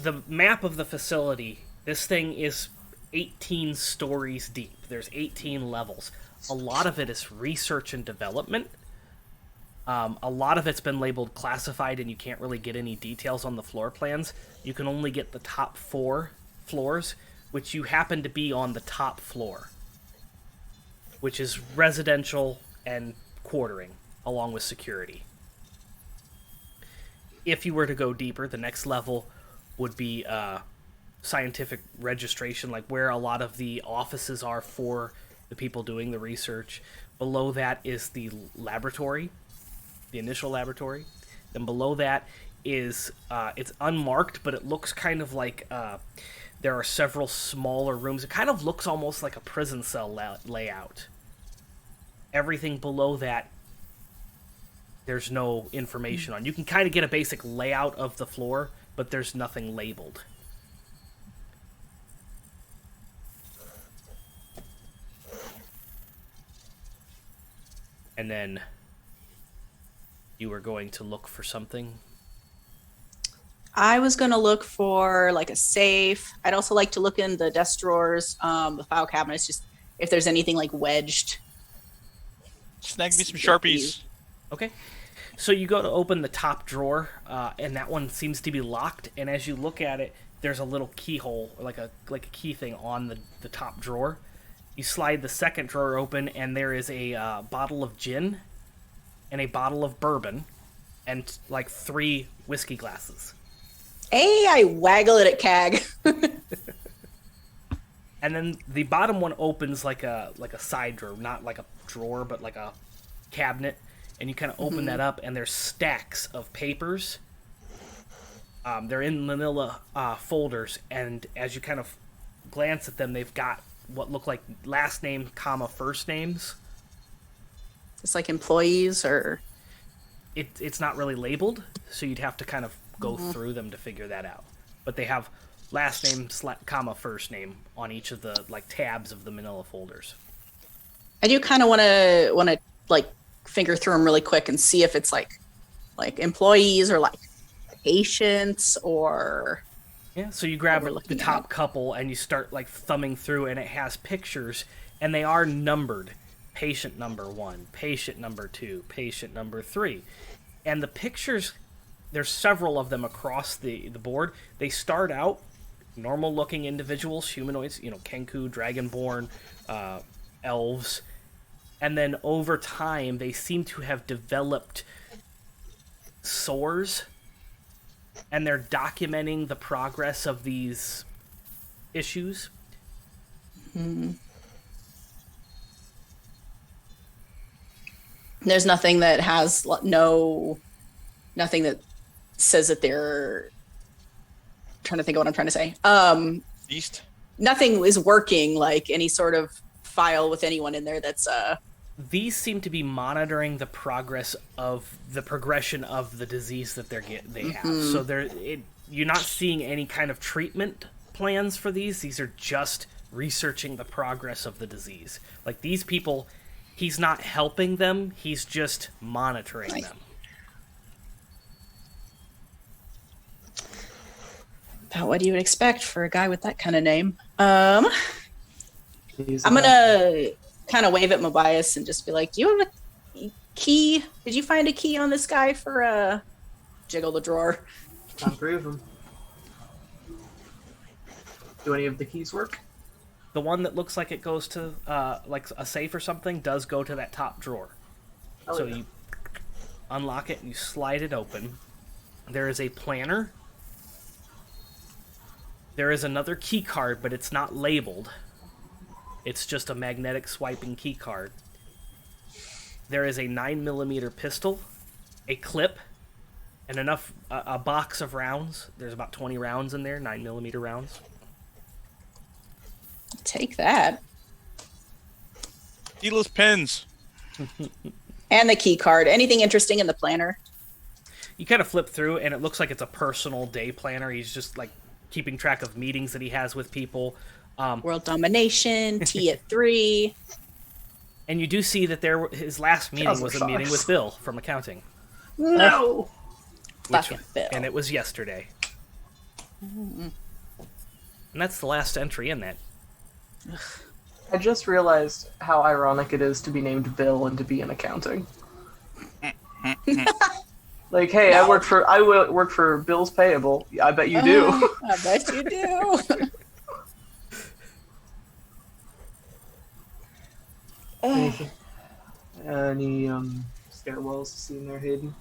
the map of the facility, this thing is 18 stories deep. There's 18 levels. A lot of it is research and development. A lot of it's been labeled classified, and you can't really get any details on the floor plans. You can only get the top 4 floors, which you happen to be on the top floor, which is residential and quartering, along with security. If you were to go deeper, the next level would be scientific registration, like where a lot of the offices are for the people doing the research. Below that is the laboratory, the initial laboratory. Then below that is, it's unmarked, but it looks kind of like there are several smaller rooms. It kind of looks almost like a prison cell layout. Everything below that, there's no information on. You can kind of get a basic layout of the floor, but there's nothing labeled. And then you were going to look for something? I was going to look for like a safe. I'd also like to look in the desk drawers, the file cabinets, just if there's anything like wedged. Snag me some Sharpies. Okay. So you go to open the top drawer, and that one seems to be locked. And as you look at it, there's a little keyhole, or like a key thing on the top drawer. You slide the second drawer open, and there is a bottle of gin, and a bottle of bourbon, and like 3 whiskey glasses. Hey, I waggle it at Kaag. And then the bottom one opens like a side drawer, not like a drawer, but like a cabinet. And you kind of open that up, and there's stacks of papers. They're in manila folders, and as you kind of glance at them, they've got what look like last name, comma, first names. It's like employees or... It's not really labeled, so you'd have to kind of go through them to figure that out. But they have last name, comma, first name on each of the like tabs of the manila folders. I do kind of want to like finger through them really quick and see if it's like employees or like patients or... Yeah, so you grab the top couple and you start like thumbing through, and it has pictures, and they are numbered. Patient number 1, patient number 2, patient number 3. And the pictures, there's several of them across the board. They start out normal-looking individuals, humanoids, Kenku, Dragonborn, elves. And then over time, they seem to have developed sores, and they're documenting the progress of these issues. Mm-hmm. There's nothing that has nothing that says that they're... I'm trying to think of what I'm trying to say. East. Nothing is working, like any sort of file with anyone in there that's... These seem to be monitoring the progress of the progression of the disease that they have. So you're not seeing any kind of treatment plans for these. These are just researching the progress of the disease. Like these people, he's not helping them. He's just monitoring them. About what you would expect for a guy with that kind of name. I'm gonna kind of wave at Mobias and just be like, "Do you have a key? Did you find a key on this guy for jiggle the drawer?" All 3 of them. Do any of the keys work? The one that looks like it goes to like a safe or something does go to that top drawer. So you unlock it and you slide it open. There is a planner. There is another key card, but it's not labeled. It's just a magnetic swiping key card. There is a 9mm pistol, a clip, and a box of rounds. There's about 20 rounds in there, 9mm rounds. Take that. Needless pins. And the key card. Anything interesting in the planner? You kind of flip through, and it looks like it's a personal day planner. He's just like keeping track of meetings that he has with people. World domination, tea at 3. And you do see that his last meeting was a meeting with Bill from accounting. No! Fucking Bill. And it was yesterday. And that's the last entry in that. I just realized how ironic it is to be named Bill and to be in accounting. Like, hey, no. I work for bills payable. I bet you do. I bet you do. Any stairwells to see in there, Hayden?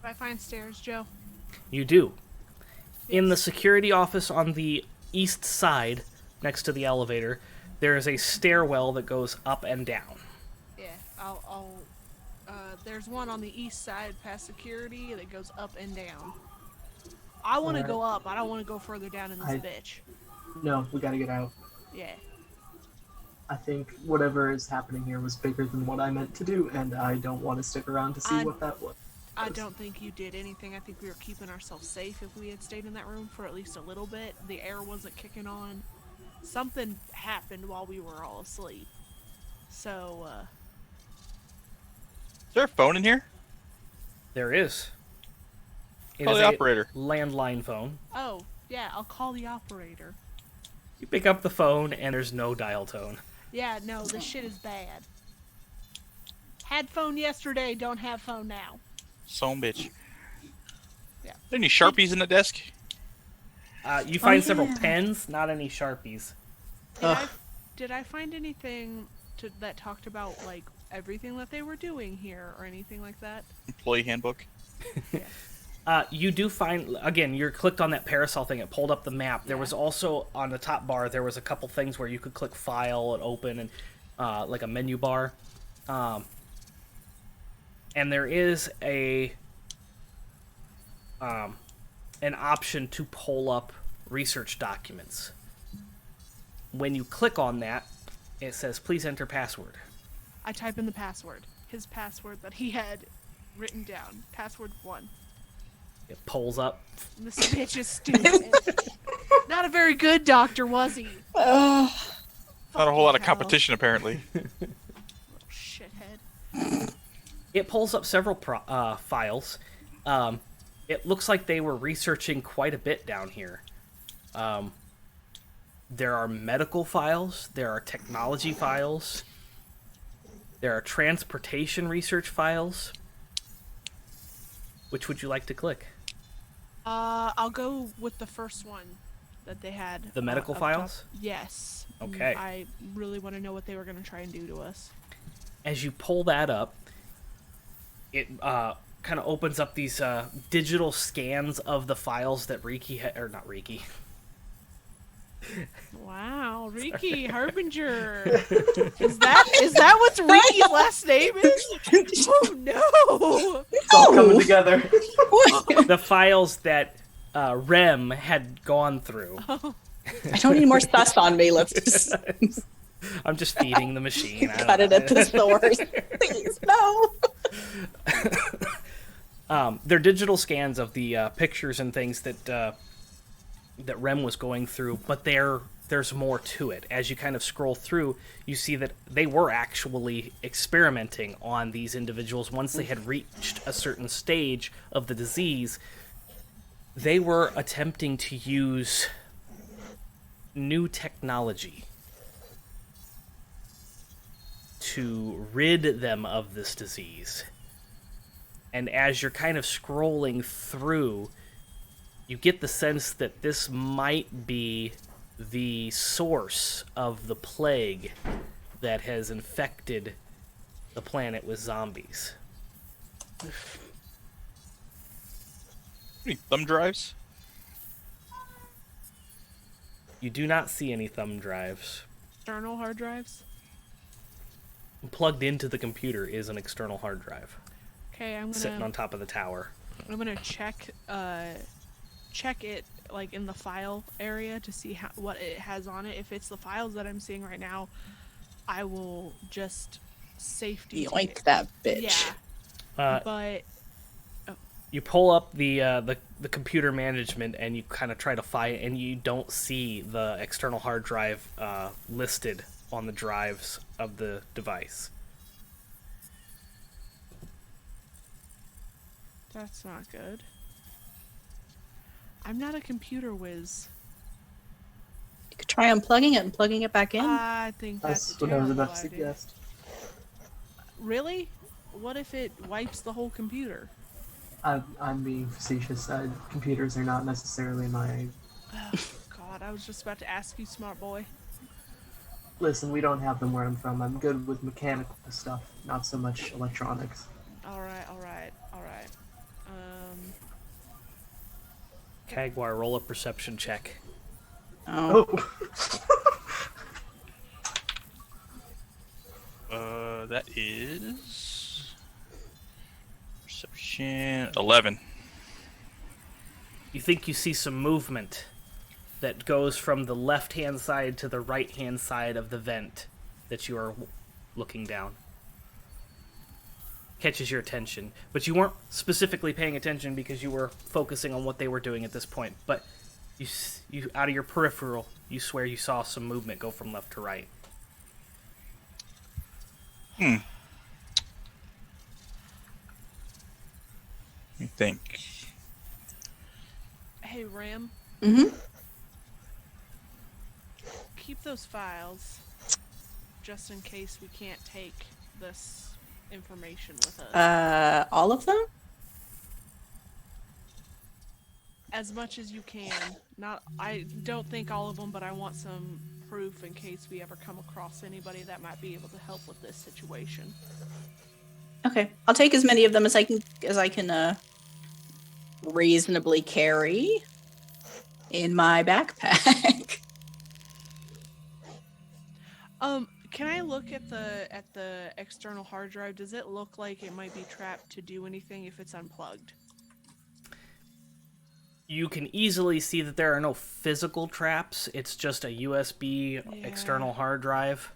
Did I find stairs, Joe? You do. In the security office on the east side, next to the elevator, there is a stairwell that goes up and down. Yeah, I'll there's one on the east side past security that goes up and down. I want to go up. I don't want to go further down in this bitch. No, we gotta get out. Yeah. I think whatever is happening here was bigger than what I meant to do, and I don't want to stick around to see what that was. I don't think you did anything. I think we were keeping ourselves safe if we had stayed in that room for at least a little bit. The air wasn't kicking on. Something happened while we were all asleep. So, Is there a phone in here? There is. It Call is the a operator. Landline phone. Oh, yeah, I'll call the operator. You pick up the phone, and there's no dial tone. Yeah, no, this shit is bad. Had phone yesterday, don't have phone now. Son bitch. Yeah. Are there any Sharpies in the desk? You find several pens, not any Sharpies. Did I find anything that talked about, like, everything that they were doing here or anything like that? Employee handbook. Yeah. You do find, again, you clicked on that parasol thing, it pulled up the map. There was also, on the top bar, there was a couple things where you could click file and open, and like a menu bar. And there is an option to pull up research documents. When you click on that, It says, please enter password. I type in the password. His password that he had written down. Password 1. It pulls up. This bitch is stupid. Not a very good doctor, was he? Not a whole lot of hell. competition, apparently. Little shithead. It pulls up several files. It looks like they were researching quite a bit down here. There are medical files. There are technology files. There are transportation research files. Which would you like to click? I'll go with the first one that they had. The medical up files? top. Yes. Okay. I really want to know what they were going to try and do to us. As you pull that up, it kind of opens up these digital scans of the files that Riki or not Riki. Wow, Riki Harbinger. Is that what Riki's last name is? Oh no! It's all coming together. The files that Rem had gone through. Oh. I don't need more sus on me. Let's just I'm just feeding the machine. cut it at the source. Please, no. They're digital scans of the pictures and things that Rem was going through, but there's more to it. As you kind of scroll through, you see that they were actually experimenting on these individuals. Once they had reached a certain stage of the disease, they were attempting to use new technology to rid them of this disease. And as you're kind of scrolling through, you get the sense that this might be the source of the plague that has infected the planet with zombies. Any thumb drives? You do not see any thumb drives. External hard drives? Plugged into the computer is an external hard drive Okay, I'm sitting gonna on top of the tower. check it like in the file area to see what it has on it. If it's the files that I'm seeing right now, I will just safety Yoink take. that bitch. Yeah, but You pull up the computer management and you kind of try to find, and you don't see the external hard drive listed on the drives of the device. that's not good. I'm not a computer whiz. You could try unplugging it and plugging it back in. I think that's That's a what I was terrible about to idea. suggest. Really? What if it wipes the whole computer? I'm being facetious. Computers are not necessarily my... Oh, God, I was just about to ask you, smart boy. Listen, we don't have them where I'm from. I'm good with mechanical stuff, not so much electronics. Alright. Kagwar, roll a perception check. Oh. That is perception 11. You think you see some movement that goes from the left-hand side to the right-hand side of the vent that you are looking down. Catches your attention, but you weren't specifically paying attention because you were focusing on what they were doing at this point. But you out of your peripheral, you swear you saw some movement go from left to right. Let me think. Hey, Ram, Mm-hmm. keep those files just in case we can't take this information with us. All of them? As much as you can. I don't think all of them, but I want some proof in case we ever come across anybody that might be able to help with this situation. Okay, I'll take as many of them as I can reasonably carry in my backpack. Can I look at the external hard drive? Does it look like it might be trapped to do anything if it's unplugged? You can easily see that there are no physical traps. It's just a USB external hard drive.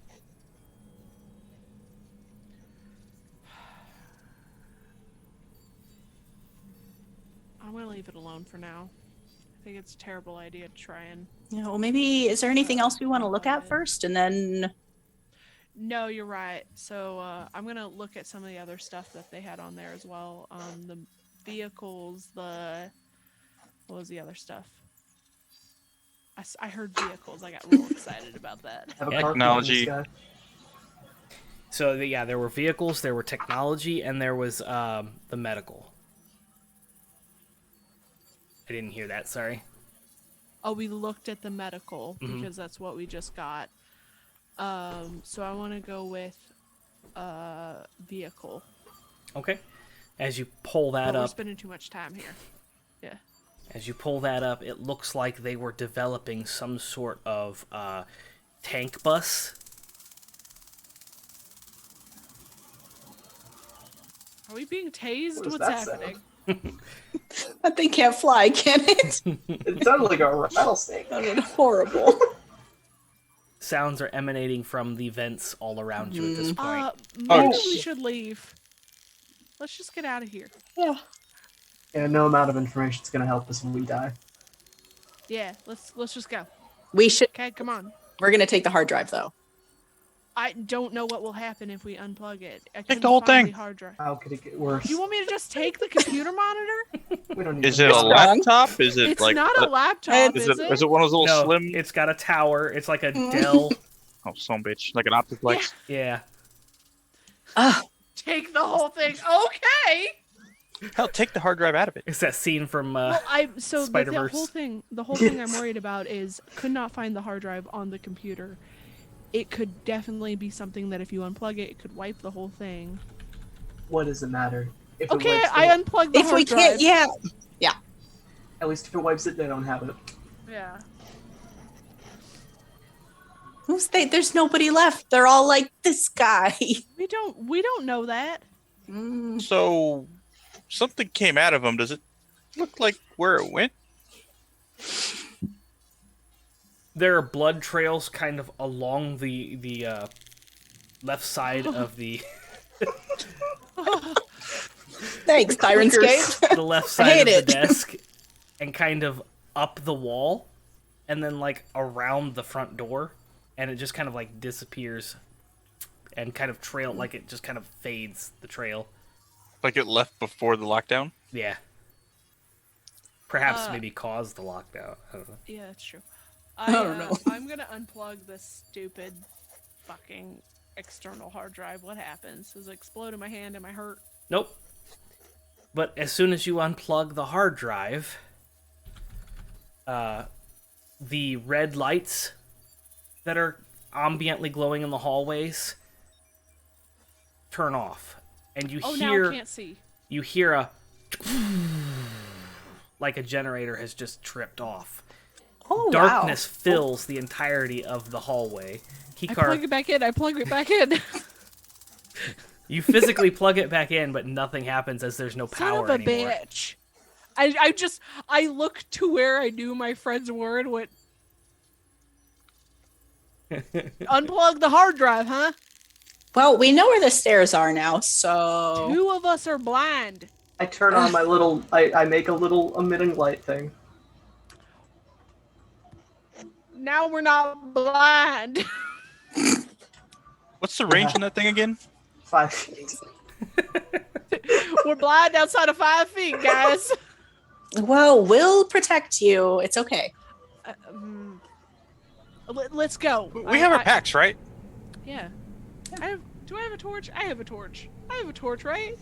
leave it alone for now. I think it's a terrible idea to try and... Yeah, well, maybe, is there anything else we want to look at first? And then... No, you're right. So I'm going to look at some of the other stuff that they had on there as well. The vehicles, what was the other stuff? I heard vehicles. I got real excited about that. Have a car Technology. for this guy. So yeah, there were vehicles, there were technology, and there was the medical. I didn't hear that. Sorry. Oh, we looked at the medical because that's what we just got. So I want to go with vehicle. Okay. As you pull that We're up, spending too much time here. Yeah. as you pull that up, it looks like they were developing some sort of tank bus. Are we being tased? What does What's that happening? That thing can't fly, can it? It sounded like a rattlesnake. Sounded horrible. Sounds are emanating from the vents all around you at this point. Maybe Oh, we should leave. Let's just get out of here. Yeah. Yeah, no amount of information is going to help us when we die. Yeah, let's just go. We should. Okay, come on. We're gonna take the hard drive though. I don't know what will happen if we unplug it. I Take couldn't the whole find thing. The hard drive. How could it get worse? Do you want me to just take the computer monitor? We don't need Is to it know. a Strong. laptop? Is it It's like not a laptop, is is it it? is it one of those little No, slim? it's got a tower. It's like a Dell. Oh, son of a bitch, like an Optiflex. Yeah. Ah, Take the whole thing. Okay. Hell, take the hard drive out of it. It's that scene from Well, the Spider-Verse. whole thing I'm worried about is could not find the hard drive on the computer. It could definitely be something that if you unplug it, it could wipe the whole thing. What does it matter? If Okay, it wipes I it, unplugged the if hard we drive. can't, yeah. at least if it wipes it, they don't have it. Yeah. Who's they? There's nobody left. They're all like this guy. We don't know that. Mm. So something came out of him. Does it look like where it went? there are blood trails kind of along the left side of the Thanks, Sirenscape. the left I side hate of the it. desk, and kind of up the wall, and then like around the front door, and it just kind of like disappears, and kind of trail like it just kind of fades the trail. Like it left before the lockdown? Yeah. Perhaps maybe caused the lockdown. I don't know. Yeah, that's true. I don't know. I'm gonna unplug this stupid fucking external hard drive. What happens? Does it explode in my hand? Am I hurt? Nope. But as soon as you unplug the hard drive, the red lights that are ambiently glowing in the hallways turn off, and you Oh, now I hear can't see. you hear a like a generator has just tripped off. Oh, Darkness fills the entirety of the hallway. I plug Keekar, it back in. I plug it back in. you physically plug it back in, but nothing happens as there's no Son power of a anymore. bitch. I looked to where I knew my friends were and went, unplug the hard drive, huh? Well, we know where the stairs are now, so... Two of us are blind. I turn on my little. I make a little emitting light thing. Now we're not blind. What's the range in that thing again? 5 feet. We're blind outside of 5 feet, guys. Well, we'll protect you. It's okay. Let's go. We have our packs, right? Yeah. Do I have a torch? I have a torch. I have a torch, right?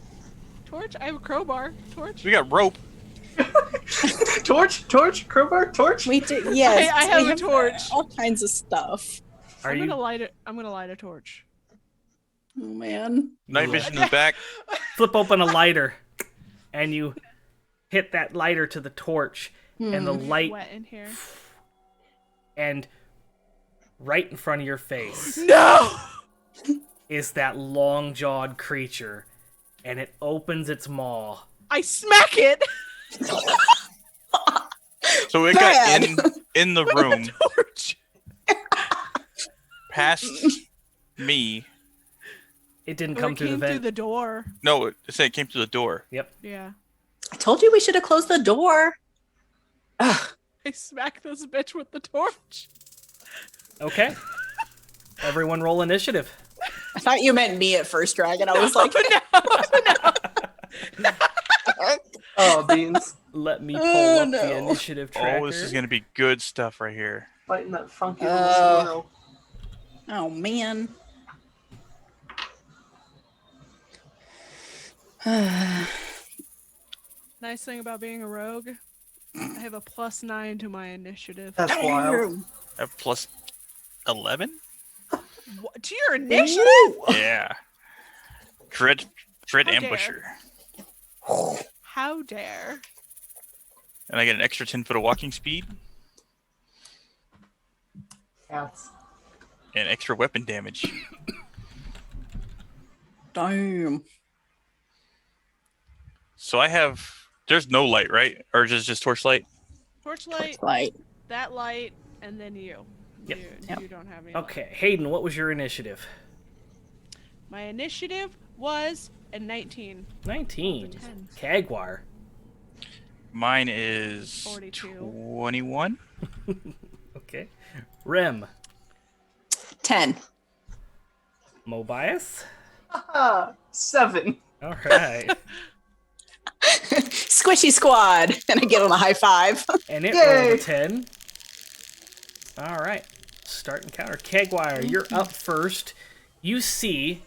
Torch? I have a crowbar. Torch? We got rope. Torch, crowbar, torch. We do, yes. I have we a torch. All kinds of stuff. Are you I'm gonna light a torch. Oh, man. Night vision in the back. flip open a lighter, and you hit that lighter to the torch, and the light, Wet in here. and right in front of your face No! is that long-jawed creature, and it opens its maw. I smack it So it Bad. got in the with room a torch. past me. It didn't Or come it through the came vent. through the door. No, it said it came through the door. Yep. Yeah. I told you we should have closed the door. Ugh. I smack this bitch with the torch. Okay. Everyone roll initiative. I thought you meant me at first, Dragon. I was like, No. Oh, beans. Let me pull Oh, up the no. initiative tracker. Oh, this is gonna be good stuff right here. Fighting that funky little squirrel. oh man. Nice thing about being a rogue, I have a +9 to my initiative. That's wild. I have plus 11. What, to your initiative? Yeah. Dread How dare. ambusher, How dare? and I get an extra 10 foot of walking speed Cats. and extra weapon damage. Damn. So I have. There's no light, right? Or just torchlight? Torchlight, Like, that light, and then you. Yep. You don't have any. Okay, Hayden, what was your initiative? My initiative was a 19. 19. Over 10. Kagwar. Mine is 42. 21. Okay. Rem. 10. Mobias. 7. All right. Squishy squad. And I give him a high five. And it Yay. rolled a 10. All right. Start encounter. Kagwire, you're up first. You see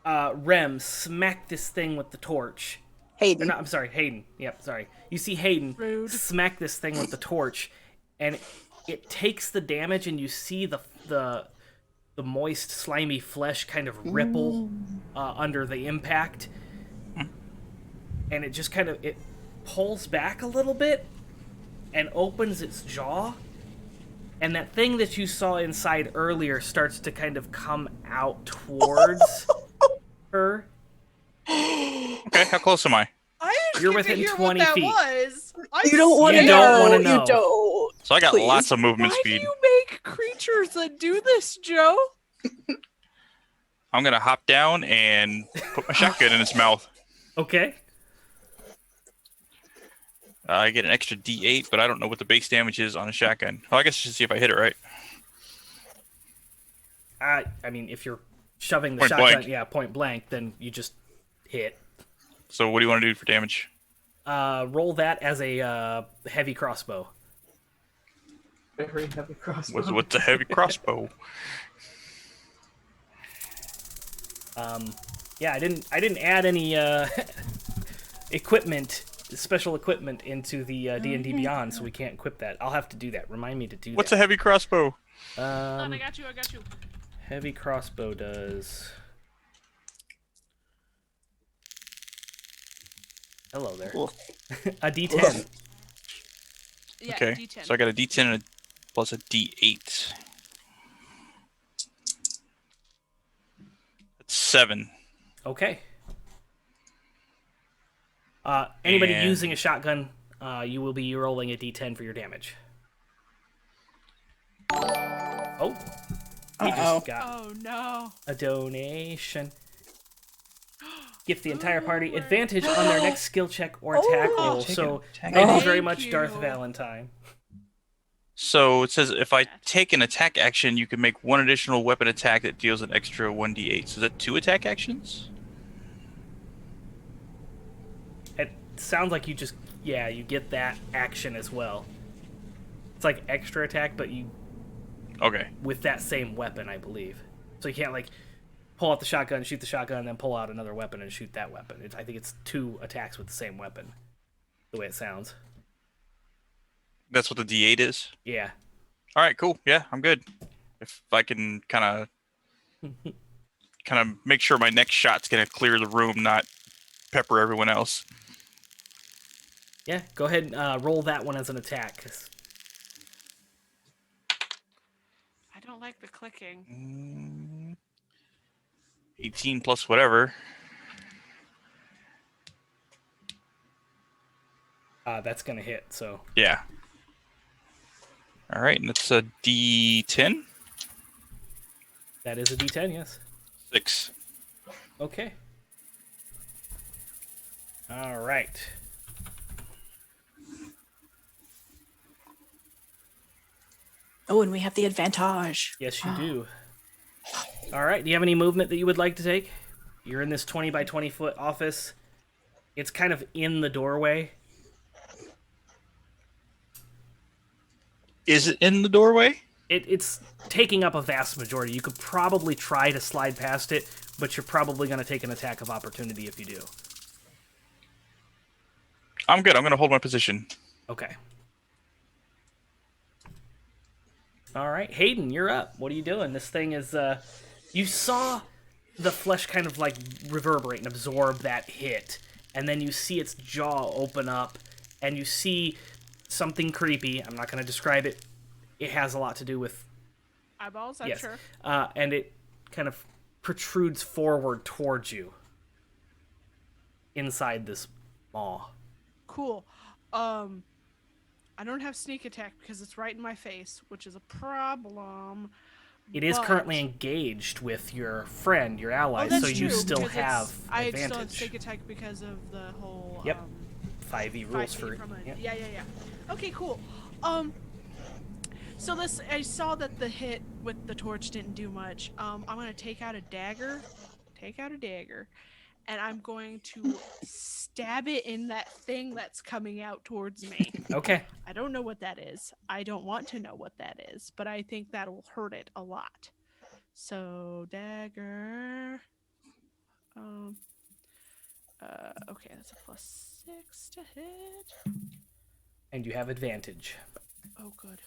Rem smack this thing with the torch. Or Hayden. no, I'm sorry, Hayden. Yep, sorry. You see Hayden Rude. smack this thing with the torch, and it takes the damage, and you see the moist, slimy flesh kind of ripple under the impact, and it just kind of it pulls back a little bit and opens its jaw, and that thing that you saw inside earlier starts to kind of come out towards her. Okay, how close am I? I You're didn't within hear 20 what that feet. was. You don't want to You know. don't wanna know. You don't. So I got Please. lots of movement Why speed. do you make creatures that do this, Joe? I'm gonna hop down and put my shotgun in its mouth. Okay. I get an extra D8, but I don't know what the base damage is on a shotgun. Well, I guess I should see if I hit it right. I mean, if you're shoving the Point shotgun, blank. yeah, point blank, then you just hit. So what do you want to do for damage? Roll that as a heavy crossbow. Very heavy crossbow. What's a heavy crossbow? Yeah, I didn't add any equipment, special equipment into the D&D Beyond, so we can't equip that. I'll have to do that. Remind me to do What's a that. heavy crossbow? Hold on, I got you. Heavy crossbow does. Hello there. A D10. Yeah, Okay, D10. so I got a D10 and plus a D8. That's 7. Okay. Anybody And- using a shotgun, you will be rolling a D10 for your damage. Oh. He just got Oh no. a donation. Gift the entire party advantage on their next skill check or attack roll. So thank you very Thank much, Darth you. Valentine. So it says if I take an attack action, you can make one additional weapon attack that deals an extra 1d8. So is that 2 attack actions? It sounds like you just, yeah, you get that action as well. It's like extra attack, but you Okay. with that same weapon, I believe. So you can't like pull out the shotgun, shoot the shotgun, and then pull out another weapon and shoot that weapon. I think it's 2 attacks with the same weapon, the way it sounds. That's what the D8 is? Yeah. All right, cool. Yeah, I'm good. If I can kind of make sure my next shot's going to clear the room, not pepper everyone else. Yeah, go ahead and roll that one as an attack. 'Cause I don't like the clicking. 18 plus whatever. that's going to hit, so... Yeah. All right, and it's a D10. That is a D10, yes. 6. Okay. All right. Oh, and we have the advantage. Yes, you do. All right. Do you have any movement that you would like to take? You're in this 20 by 20 foot office. It's kind of in the doorway. Is it in the doorway? It's taking up a vast majority. You could probably try to slide past it, but you're probably going to take an attack of opportunity if you do. I'm good. I'm going to hold my position. Okay. All right. Hayden, you're up. What are you doing? This thing is... you saw the flesh kind of like reverberate and absorb that hit, and then you see its jaw open up, and you see something creepy. I'm not going to describe it. It has a lot to do with Eyeballs, I'm yes. sure. And it kind of protrudes forward towards you inside this maw. Cool. I don't have sneak attack because it's right in my face, which is a problem. It is but- currently engaged with your friend, your ally, Oh, that's so you true, still because have I advantage. still have sneak attack because of the whole. Yep. 5e 5 rules feet for from a, yep. yeah. Okay, cool. So this, I saw that the hit with the torch didn't do much. I'm gonna take out a dagger, and I'm going to stab it in that thing that's coming out towards me. Okay. I don't know what that is. I don't want to know what that is, but I think that'll hurt it a lot. So dagger. Okay, that's a +6 to hit. And you have advantage. Oh, good.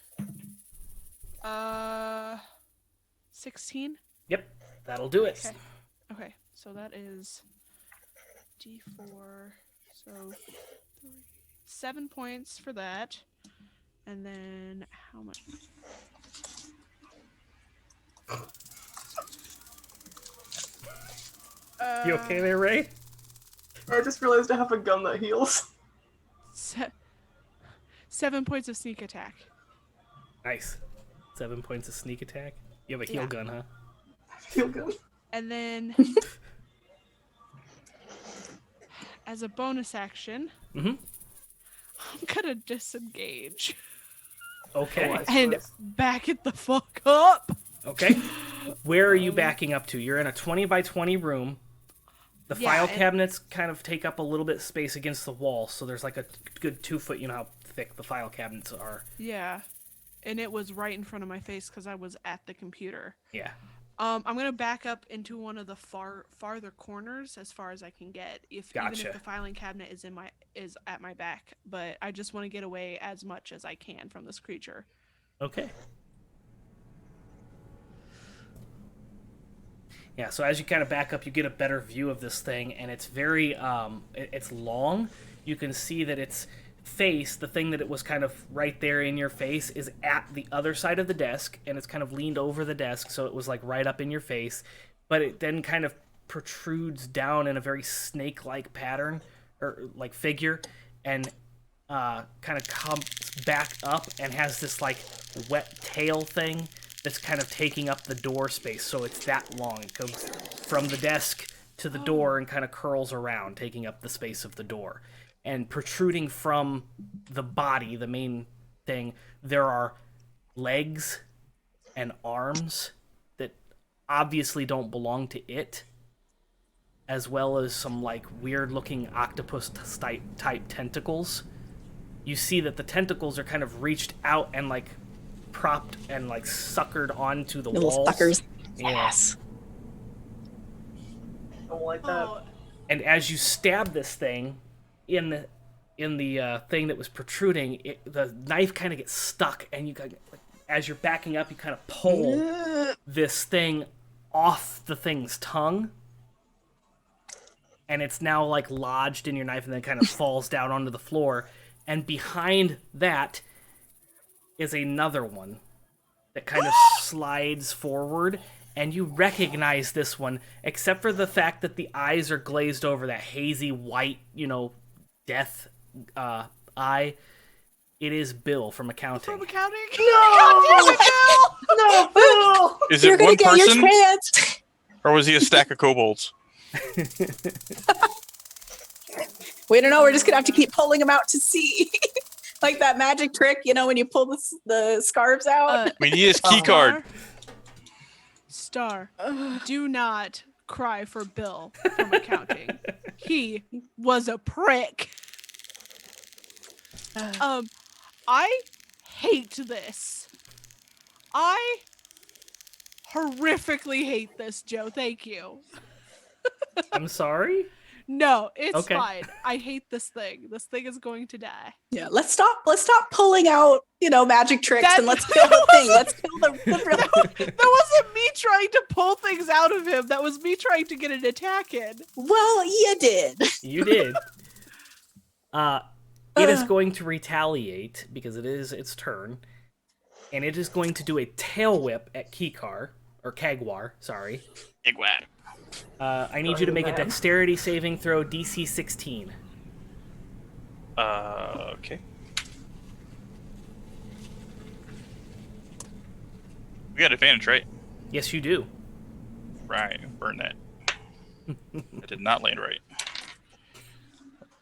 16. Yep, that'll do it. Okay, so that is D4. So 7 points for that, and then how much? You okay there, Ray? I just realized I have a gun that heals. 7 points of sneak attack. Nice. 7 points of sneak attack. You have a heal Yeah. gun, huh? Feel good. And then, as a bonus action, Mm-hmm. I'm gonna disengage Okay. Oh, I and suppose. back it the fuck up. Okay. Where are you backing up to? You're in a 20 by 20 room. The Yeah, file and- cabinets kind of take up a little bit of space against the wall, so there's like a good 2 foot, you know how thick the file cabinets are. Yeah, and it was right in front of my face because I was at the computer. Yeah. I'm gonna back up into one of the farther corners as far as I can get. Even Gotcha. if the filing cabinet is at my back, but I just want to get away as much as I can from this creature. Okay. Yeah, so as you kind of back up, you get a better view of this thing, and it's very, it's long. You can see that its face, the thing that it was kind of right there in your face, is at the other side of the desk, and it's kind of leaned over the desk, so it was like right up in your face, but it then kind of protrudes down in a very snake-like pattern, or like figure, and kind of comes back up and has this like wet tail thing that's kind of taking up the door space, so it's that long. It goes from the desk to the door and kind of curls around, taking up the space of the door. And protruding from the body, the main thing, there are legs and arms that obviously don't belong to it, as well as some like weird-looking octopus-type tentacles. You see that the tentacles are kind of reached out and like propped and like suckered onto the Little walls. suckers. Yeah. Yes. Don't like that. Oh, And as you stab this thing in the thing that was protruding, the knife kind of gets stuck, and you as you're backing up, you kind of pull this thing off the thing's tongue, and it's now like lodged in your knife, and then kind of falls down onto the floor. And behind that is another one that kind of slides forward, and you recognize this one, except for the fact that the eyes are glazed over, that hazy white, death eye. It is Bill from accounting. from accounting. No! No, Bill! Is You're it gonna one get your person, chance. or was he a stack of kobolds? We don't know. We're just gonna have to keep pulling them out to see. Like that magic trick, when you pull the scarves out. We need his key card. Star, do not cry for Bill from accounting. He was a prick. I hate this. I horrifically hate this, Joe. Thank you. I'm sorry? No, it's Okay. fine. I hate this thing. This thing is going to die. Yeah, let's stop pulling out, magic tricks and let's kill the thing. Let's kill the That wasn't me trying to pull things out of him. That was me trying to get an attack in. Well, you did. You did. It is going to retaliate because it is its turn, and it is going to do a tail whip at Keekar, or Kagwar, sorry. Igwad. I need you to make a dexterity saving throw, DC 16. Okay. We got advantage, right? Yes, you do. Right. Burn that. That did not land right.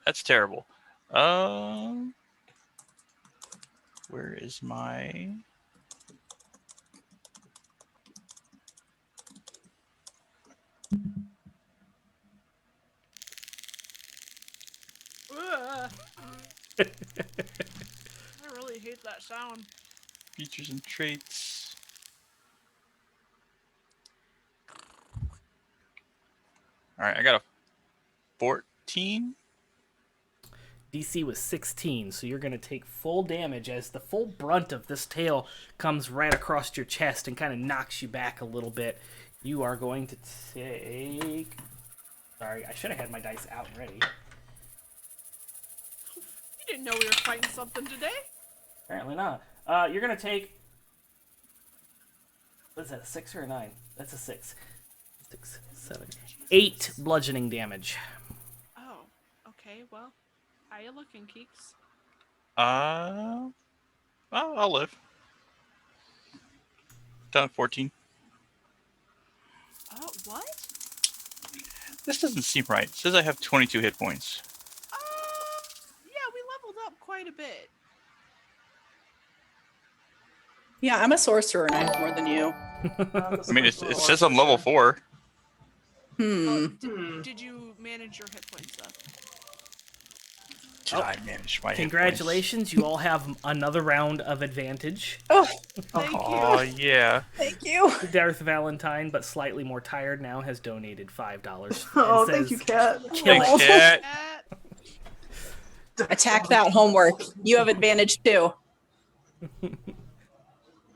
That's terrible. Where is my... Ugh. I really hate that sound. features and traits? Alright, I got a 14. DC was 16, so you're going to take full damage as the full brunt of this tail comes right across your chest and kind of knocks you back a little bit. You are going to take... Sorry, I should have had my dice out and ready. You didn't know we were fighting something today? Apparently not. You're going to take... What is that, a 6 or a 9? That's a 6. 6, 7, 8 bludgeoning damage. Oh, okay, well, how you looking, Keeks? Well, I'll live. Down 14. Oh, what? This doesn't seem right. It says I have 22 hit points. Yeah, we leveled up quite a bit. Yeah, I'm a sorcerer and I have more than you. I mean, it says I'm level 4. Did you manage your hit points, though? Did I manage my hit Congratulations, you all have another round of advantage. Oh, Thank points? Oh, yeah. thank you. Darth Valentine, but slightly more tired now, has donated $5. Oh, and thank you, says, Cat. Kill Thanks, it. Cat. Attack that homework. You have advantage too.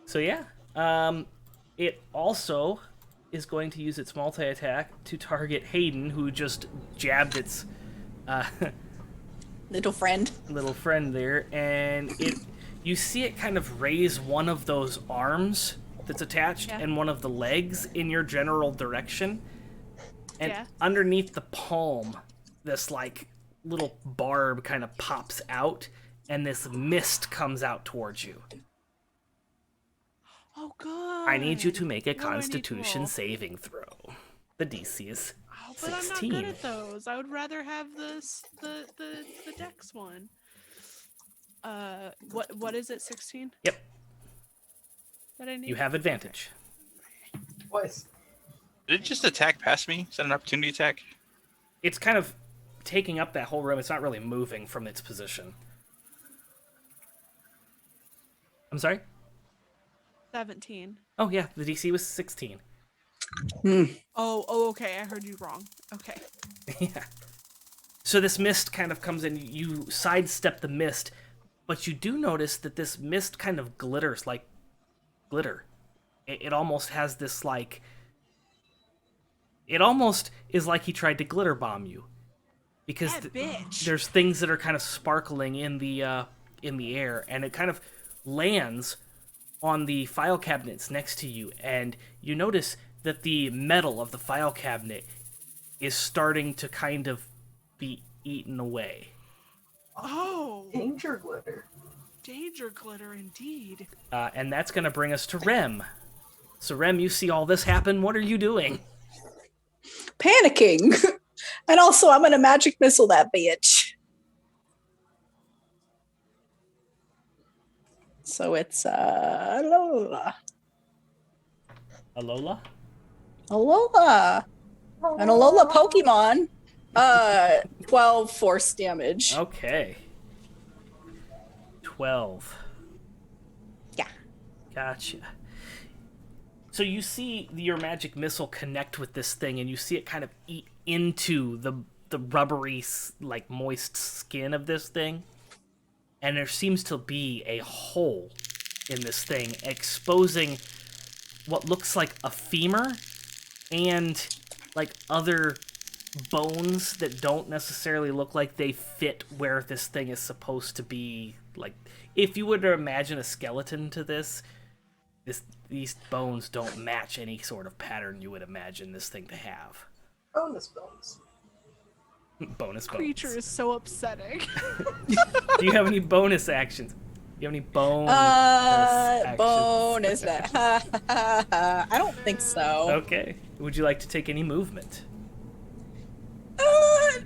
So yeah, it also is going to use its multi-attack to target Hayden, who just jabbed its Little friend. little friend there, and you see it kind of raise one of those arms that's attached Yeah. and one of the legs in your general direction, and Yeah. underneath the palm, this like little barb kind of pops out, and this mist comes out towards you. Oh, good. I need you to make a What do I need to Constitution roll? saving throw. The DC is Oh, but 16. I'm not good at those. I would rather have the Dex one. What is it? 16? Yep, That I need. you have advantage. Twice. Did it just attack past me? Is that an opportunity attack? It's kind of taking up that whole room. It's not really moving from its position. I'm sorry? 17. Oh, yeah, the DC was 16. Oh, okay. I heard you wrong. Okay. Yeah. So this mist kind of comes in. You sidestep the mist, but you do notice that this mist kind of glitters like glitter. It almost has this like... It almost is like he tried to glitter bomb you. Because That bitch. there's things that are kind of sparkling in the air, and it kind of lands on the file cabinets next to you, and you notice that the metal of the file cabinet is starting to kind of be eaten away. Oh, Danger glitter. danger glitter indeed. And that's going to bring us to Rem. So Rem, you see all this happen. What are you doing? Panicking. And also, I'm gonna magic missile that bitch. So it's Alola. Alola? Alola. An Alola Pokemon. 12 force damage. Okay. 12. Yeah. Gotcha. So you see your magic missile connect with this thing, and you see it kind of eat into the rubbery, like, moist skin of this thing. And there seems to be a hole in this thing, exposing what looks like a femur and, like, other bones that don't necessarily look like they fit where this thing is supposed to be. Like, if you were to imagine a skeleton to this, these bones don't match any sort of pattern you would imagine this thing to have. Bonus bones. Bonus bones. Creature is so upsetting. Do you have any bonus actions? Do you have any bonus actions? Bonus. I don't think so. Okay. Would you like to take any movement? I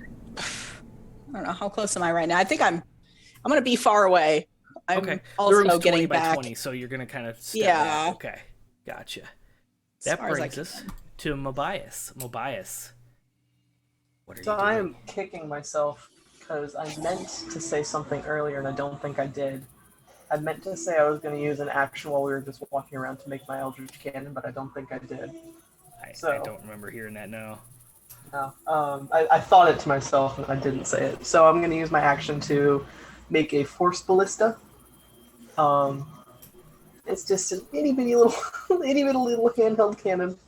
don't know. How close am I right now? I think I'm gonna be far away. I'm okay. also the room's getting 20 by back. 20, so you're gonna kind of step Yeah. back. Okay. Gotcha. That far as I brings us to Mobias. Mobias. What are So you I doing? am kicking myself because I meant to say something earlier and I don't think I did. I meant to say I was going to use an action while we were just walking around to make my Eldritch Cannon, but I don't think I did. I so- don't remember hearing that, no. No. I thought it to myself and I didn't say it. So I'm going to use my action to make a Force Ballista. It's just an itty bitty little handheld cannon.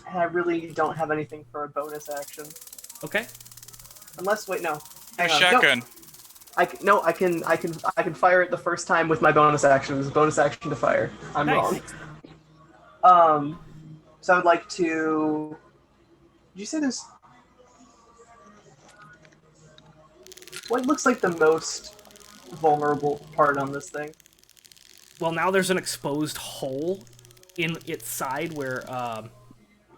And I really don't have anything for a bonus action. Okay. Unless, wait, no. A Hang on. shotgun. No, I can fire it the first time with my bonus action. It was a bonus action to fire. I'm Nice. wrong. So I would like to. Did you say there's? What looks like the most vulnerable part on this thing? Well, now there's an exposed hole in its side where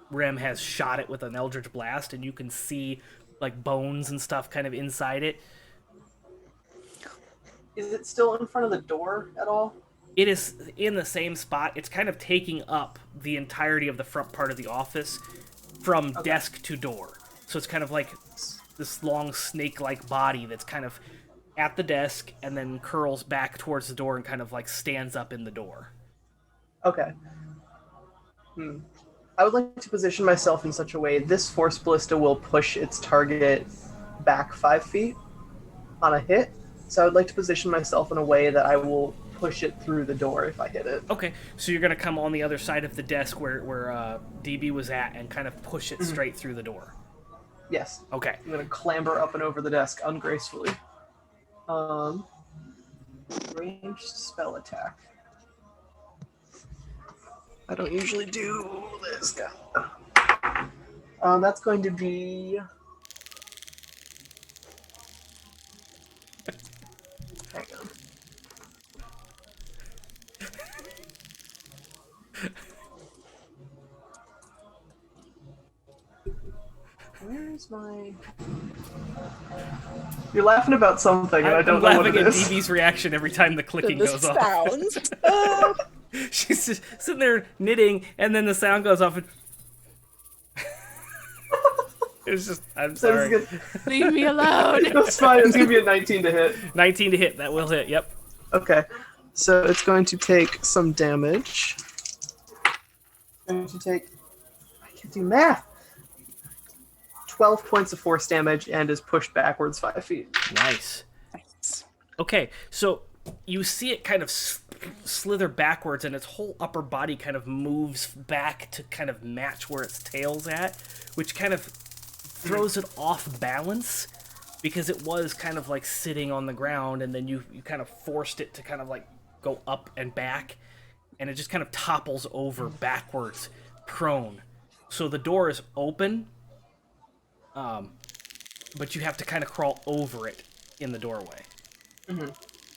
Rem has shot it with an Eldritch Blast, and you can see like bones and stuff kind of inside it. Is it still in front of the door at all? It is in the same spot. It's kind of taking up the entirety of the front part of the office from desk to door. So it's kind of like this long snake-like body that's kind of at the desk and then curls back towards the door and kind of like stands up in the door. Okay. I would like to position myself in such a way this Force Ballista will push its target back 5 feet on a hit. So I would like to position myself in a way that I will push it through the door if I hit it. Okay, so you're gonna come on the other side of the desk where DB was at and kind of push it straight through the door. Yes. Okay. I'm going to clamber up and over the desk ungracefully. Ranged spell attack. I don't usually do this guy. That's going to be... Hang on. Where's my... You're laughing about something, and I don't know what laughing it at is. DB's reaction every time the clicking This goes off. sounds. She's just sitting there knitting, and then the sound goes off. And... it's just, I'm That sorry. is good. Leave me alone. That's fine. It's going to be a 19 to hit. 19 to hit, that will hit, yep. Okay. So it's going to take some damage. It's going to take... I can't do math. 12 points of force damage and is pushed backwards 5 feet. Nice. Okay, so you see it kind of slither backwards, and its whole upper body kind of moves back to kind of match where its tail's at, which kind of throws it off balance, because it was kind of like sitting on the ground, and then you kind of forced it to kind of like go up and back, and it just kind of topples over backwards, prone. So the door is open, but you have to kind of crawl over it in the doorway. Mm-hmm.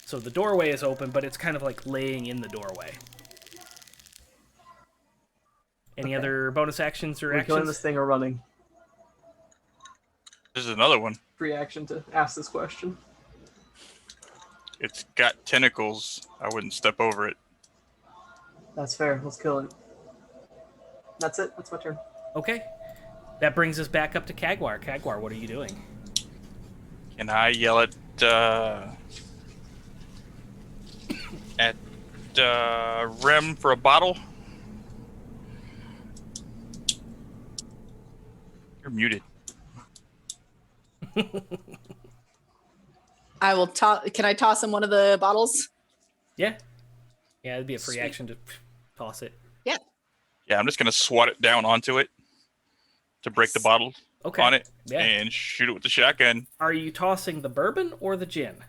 So the doorway is open, but it's kind of like laying in the doorway. Any other bonus actions or We're killing actions? this thing or running. There's another one. Free action to ask this question. It's got tentacles. I wouldn't step over it. That's fair. Let's kill it. That's it. That's my turn. Okay. That brings us back up to Kagwar. Kagwar, what are you doing? Can I yell at Rem for a bottle? You're muted. I will toss. Can I toss him one of the bottles? Yeah. Yeah, it'd be a free Sweet. action to toss it. Yeah. Yeah, I'm just gonna swat it down onto it to break the bottle Okay. on it Yeah. and shoot it with the shotgun. Are you tossing the bourbon or the gin?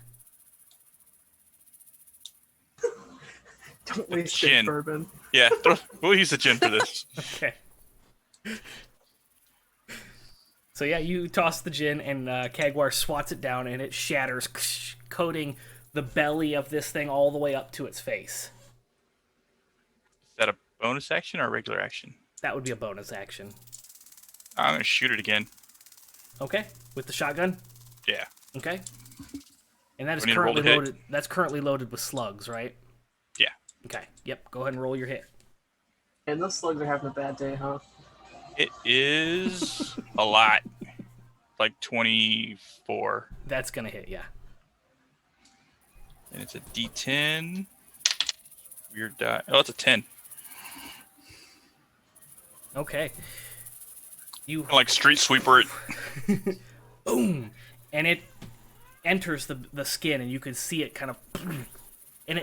Don't waste gin. your bourbon. Yeah, we'll use the gin for this. Okay. So yeah, you toss the gin, and Kagwar swats it down, and it shatters, coating the belly of this thing all the way up to its face. Is that a bonus action or a regular action? That would be a bonus action. I'm gonna shoot it again. Okay, with the shotgun. Yeah. Okay. And that is Do I need to roll currently to hit? loaded. That's currently loaded with slugs, right? Yeah. Okay. Yep. Go ahead and roll your hit. And those slugs are having a bad day, huh? It is a lot. Like 24. That's gonna hit. Yeah. And it's a D10. Weird die. Oh, it's a 10. Okay. You Like street sweeper it. boom, and it enters the skin, and you can see it kind of, and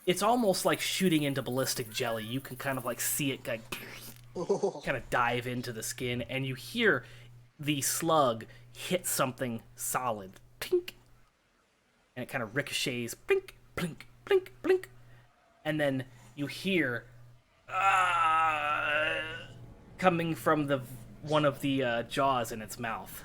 it's almost like shooting into ballistic jelly. You can kind of like see it kind of dive into the skin, and you hear the slug hit something solid, plink, and it kind of ricochets, blink, blink, blink, blink, and then you hear coming from the one of the jaws in its mouth.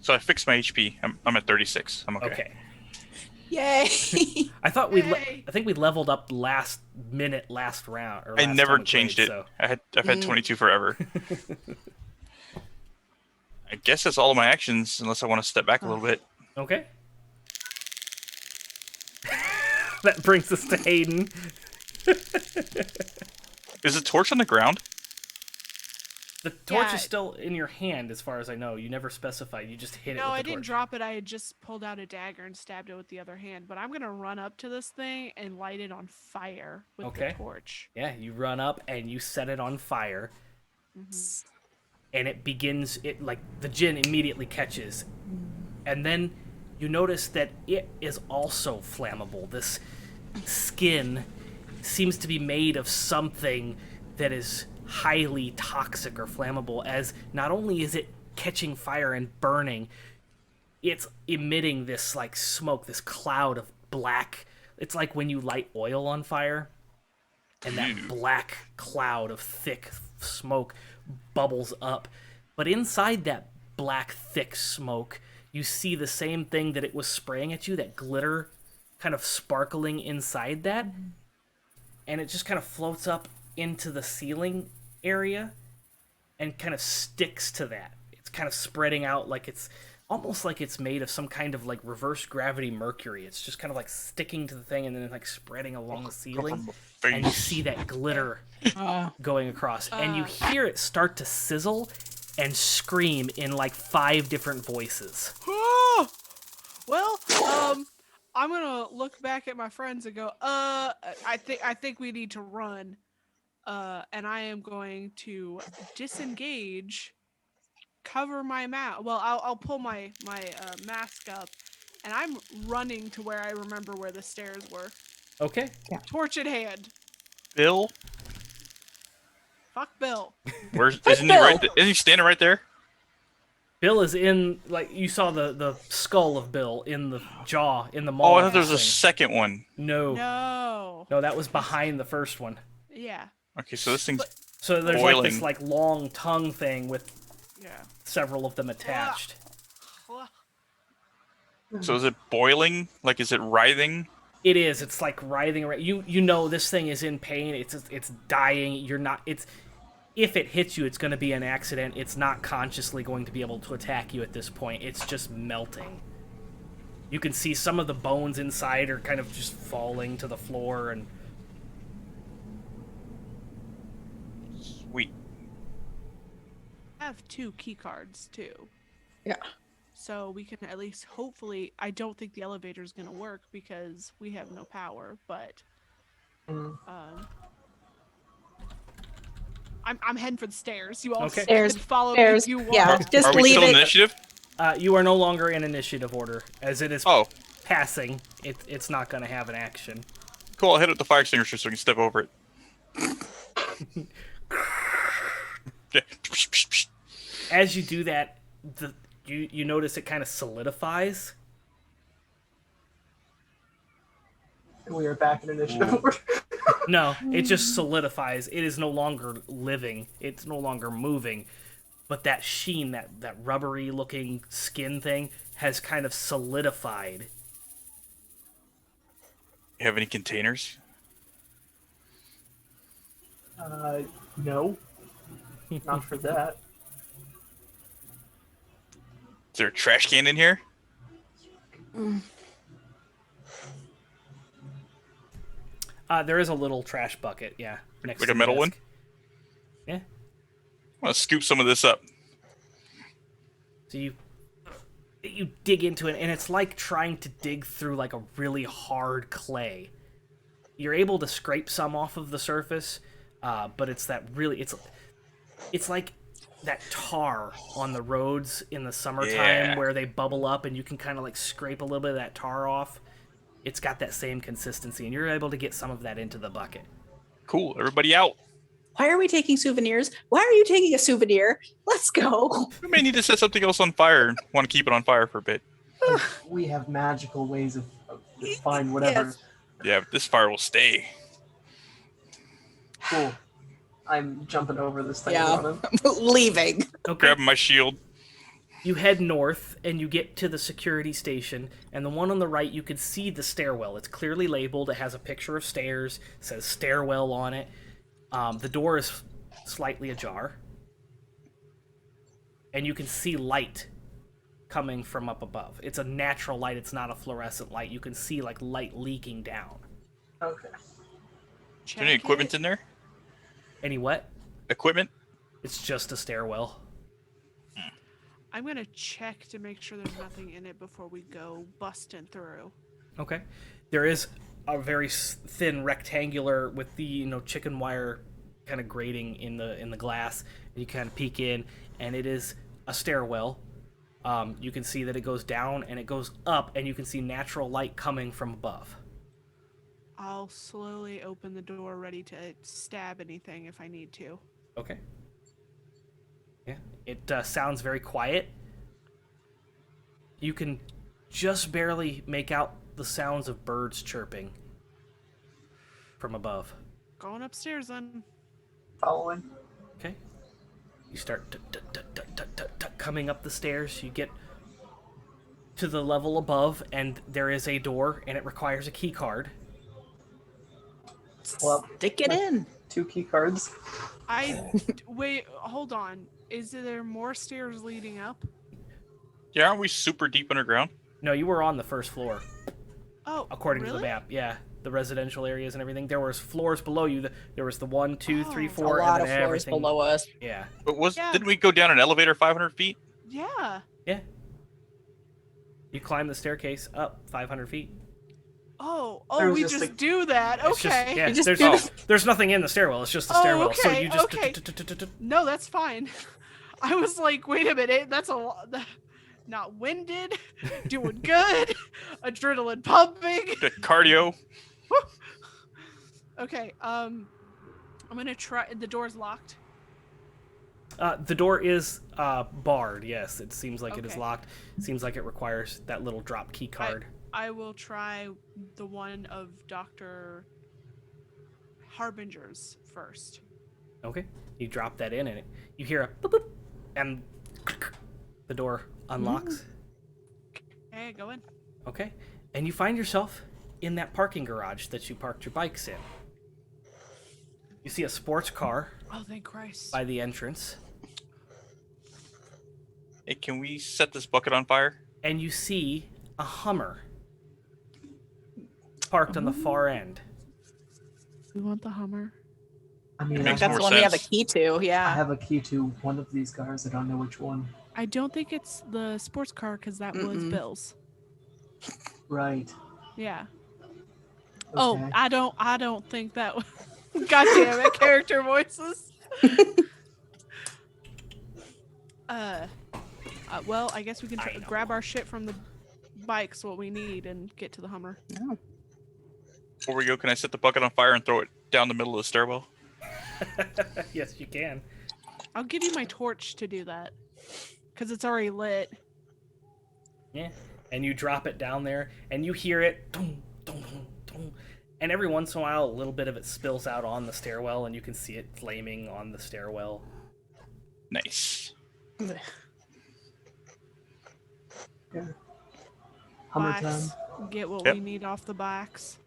So I fixed my HP. I'm at 36. I'm okay. Okay. Yay! I thought Yay. I think we leveled up last round. Or I last never time we changed played, it. So. I've had 22 forever. I guess that's all of my actions, unless I want to step back a little bit. Okay. That brings us to Hayden. Is the torch on the ground? The torch Yeah. is still in your hand, as far as I know. You never specified. You just hit it No, with the I didn't torch. drop it. I had just pulled out a dagger and stabbed it with the other hand. But I'm gonna run up to this thing and light it on fire with Okay. the torch. Yeah, you run up and you set it on fire, and it begins. It like the gin immediately catches, and then you notice that it is also flammable. This skin seems to be made of something that is highly toxic or flammable, as not only is it catching fire and burning, it's emitting this like smoke, this cloud of black. It's like when you light oil on fire and that black cloud of thick smoke bubbles up. But inside that black thick smoke, you see the same thing that it was spraying at you, that glitter kind of sparkling inside that, and it just kind of floats up into the ceiling area and kind of sticks to that. It's kind of spreading out like it's almost like it's made of some kind of like reverse gravity mercury. It's just kind of like sticking to the thing and then like spreading along the ceiling, and you see that glitter going across, and you hear it start to sizzle and scream in like 5 different voices. Well, I'm gonna look back at my friends and go, I think we need to run. And I am going to disengage, cover my mouth. Well, I'll pull my mask up, and I'm running to where I remember where the stairs were. Okay. Torch in hand. Bill? Fuck Bill. Isn't he right there? Isn't he standing right there? Bill is in, like, you saw the skull of Bill in the jaw, in the maw. Oh, I of thought there was a this thing. second one. No, No. that was behind the first one. Yeah. Okay, so this thing's So there's like boiling. this like long tongue thing with Yeah. several of them attached. So is it boiling? Like, is it writhing? It is. It's like writhing around. You know this thing is in pain. It's dying. You're not. if it hits you, it's going to be an accident. It's not consciously going to be able to attack you at this point. It's just melting. You can see some of the bones inside are kind of just falling to the floor, and Sweet. I have 2 key cards too. Yeah. So we can at least hopefully. I don't think the elevator's gonna work because we have no power, but I'm heading for the stairs. You all Okay. can follow me Stairs. if you want. Yeah, just Are we leave still it. initiative? you are no longer in initiative order. As it is Oh, passing, it's not going to have an action. cool. I'll hit it with the fire extinguisher so we can step over it. Yeah. As you do that, you notice it kind of solidifies. We are back in initiative order. No, it just solidifies. It is no longer living. It's no longer moving. But that sheen, that rubbery looking skin thing, has kind of solidified. You have any containers? No. Not for that. Is there a trash can in here? There is a little trash bucket, yeah. Next Like to a the metal desk. one? Yeah. I want to scoop some of this up. So you dig into it, and it's like trying to dig through like a really hard clay. You're able to scrape some off of the surface, but it's that really it's like that tar on the roads in the summertime Yeah. where they bubble up, and you can kind of like scrape a little bit of that tar off. It's got that same consistency, and you're able to get some of that into the bucket. Cool. Everybody out. Why are we taking souvenirs? Why are you taking a souvenir? Let's go. We may need to set something else on fire and want to keep it on fire for a bit. We have magical ways of find whatever. Yes. Yeah, but this fire will stay. Cool. I'm jumping over this thing. Yeah. and running. Leaving. Okay. Grabbing my shield. You head north, and you get to the security station, and the one on the right, you can see the stairwell. It's clearly labeled. It has a picture of stairs. It says stairwell on it. The door is slightly ajar. And you can see light coming from up above. It's a natural light. It's not a fluorescent light. You can see, like, light leaking down. Okay. Is there any equipment in there? Any what? Equipment? It's just a stairwell. I'm gonna check to make sure there's nothing in it before we go busting through. Okay. There is a very thin rectangular with the chicken wire kind of grating in the glass. And you kind of peek in, and it is a stairwell. You can see that it goes down and it goes up, and you can see natural light coming from above. I'll slowly open the door, ready to stab anything if I need to. Okay. Yeah. It sounds very quiet. You can just barely make out the sounds of birds chirping from above. Going upstairs then. Following. Okay. You start coming up the stairs. You get to the level above, and there is a door, and it requires a key card. Well, Stick it in. 2 key cards. Wait, hold on. Is there more stairs leading up? Yeah, aren't we super deep underground? No, you were on the first floor, Oh, according to really? the map. Yeah, the residential areas and everything. There was floors below you. There was the 1, 2, 3, Oh. 4, A lot and of then floors everything below us. Yeah, But Yeah. didn't we go down an elevator 500 feet? Yeah. yeah. You climb the staircase up 500 feet. There was We just just a- do that. It's just- Okay. yeah, You just there's, do there's nothing in the stairwell. It's just the Oh, stairwell. So okay, you just okay. No, that's fine. I was like, wait a minute, that's a lot. Not winded, doing good, adrenaline pumping. The cardio. Okay, I'm gonna try. The door's locked. The door is barred. Yes, it seems like it is Okay. locked. It seems like it requires that little drop key card. I will try the one of Dr. Harbinger's first. Okay, you drop that in, and you hear a boop, boop, and the door unlocks. Okay, go in. Okay, and you find yourself in that parking garage that you parked your bikes in. You see a sports car Oh, thank Christ. by the entrance. Hey, can we set this bucket on fire? And you see a Hummer parked on the far end. We want the Hummer. I mean, Makes That's more the one we have a sense. key to. I Yeah. have a key to one of these cars. I don't know which one. I don't think it's the sports car because that was Mm-mm. Bill's. Right. Yeah. Okay. Oh, I don't think that was... God damn it, character voices. Well, I guess we can grab our shit from the bikes, what we need, and get to the Hummer. Oh. Before we go, can I set the bucket on fire and throw it down the middle of the stairwell? Yes, you can. I'll give you my torch to do that. Because it's already lit. Yeah. And you drop it down there, and you hear it. Dong, dong, dong, dong. And every once in a while, a little bit of it spills out on the stairwell, and you can see it flaming on the stairwell. Nice. Yeah. Hummer time. Bikes. Get what Yep. we need off the bikes.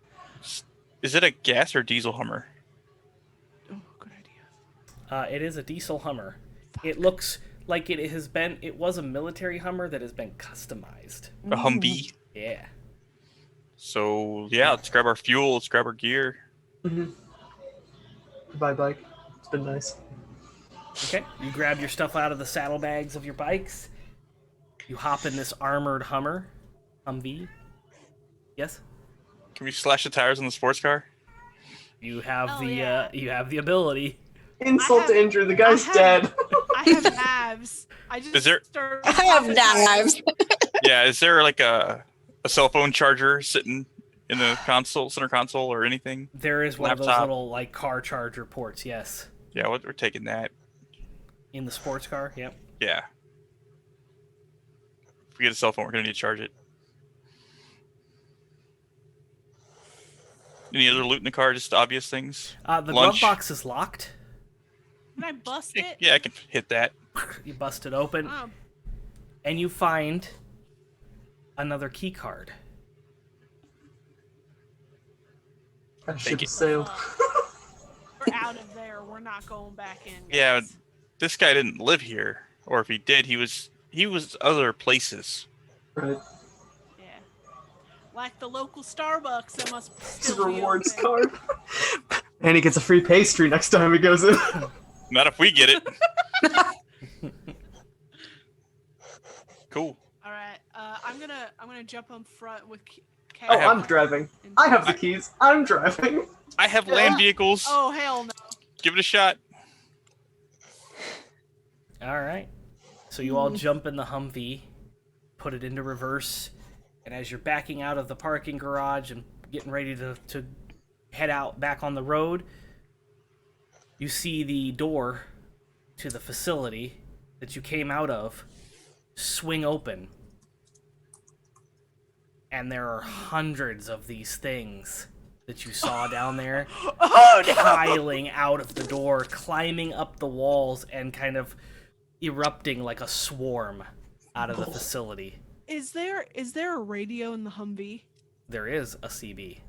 Is it a gas or diesel Hummer? Oh, good idea. It is a diesel Hummer. It looks like it was a military Hummer that has been customized. A Humvee? Yeah. So, yeah, let's grab our fuel, let's grab our gear. Mm-hmm. Goodbye, bike. It's been nice. Okay. You grab your stuff out of the saddlebags of your bikes. You hop in this armored Humvee. Yes? Can we slash the tires on the sports car? You have Oh, the yeah. you have the ability. Insult have- to injury. The guy's I have- dead. I have knives. I just Is there- started- I have knives. Yeah, is there like a cell phone charger sitting in the center console or anything? There is one of those Laptop. little like car charger ports, yes. Yeah, we're taking that. In the sports car, yep. Yeah. If we get a cell phone, we're going to need to charge it. Any other loot in the car? Just obvious things? The glove Lunch. box is locked. Can I bust it? Yeah, I can hit that. You bust it open, Oh, and you find another key card. That Thank ship you. sailed. we're out of there. We're not going back in. Yeah, guys. this guy didn't live here. Or if he did, he was other places. Right. Yeah. Like the local Starbucks that must His still be rewards open. card. And he gets a free pastry next time he goes in. Not if we get it. Cool. All right. I'm gonna jump on front with Kaag. Oh, I'm driving. I have the keys. I'm driving. I have land vehicles. Oh hell no. Give it a shot. All right. So you all jump in the Humvee, put it into reverse, and as you're backing out of the parking garage and getting ready to head out back on the road, you see the door to the facility that you came out of swing open. And there are hundreds of these things that you saw down there Oh no. piling out of the door, climbing up the walls, and kind of erupting like a swarm out of the facility. Is there a radio in the Humvee? There is a CB.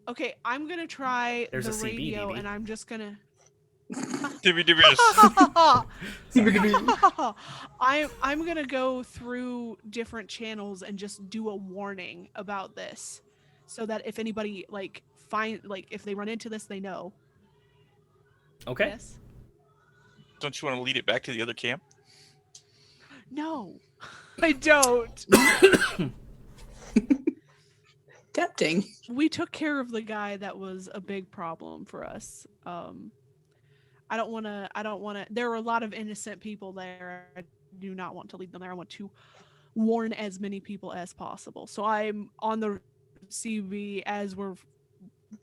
Okay, I'm gonna try There's the a CB, radio, DB. and I'm just gonna. I'm gonna go through different channels and just do a warning about this, so that if anybody if they run into this, they know. Okay. Yes. Don't you want to lead it back to the other camp? No, I don't. Tempting. We took care of the guy that was a big problem for us. I don't want to. There are a lot of innocent people there. I do not want to lead them there. I want to warn as many people as possible. So I'm on the CV as we're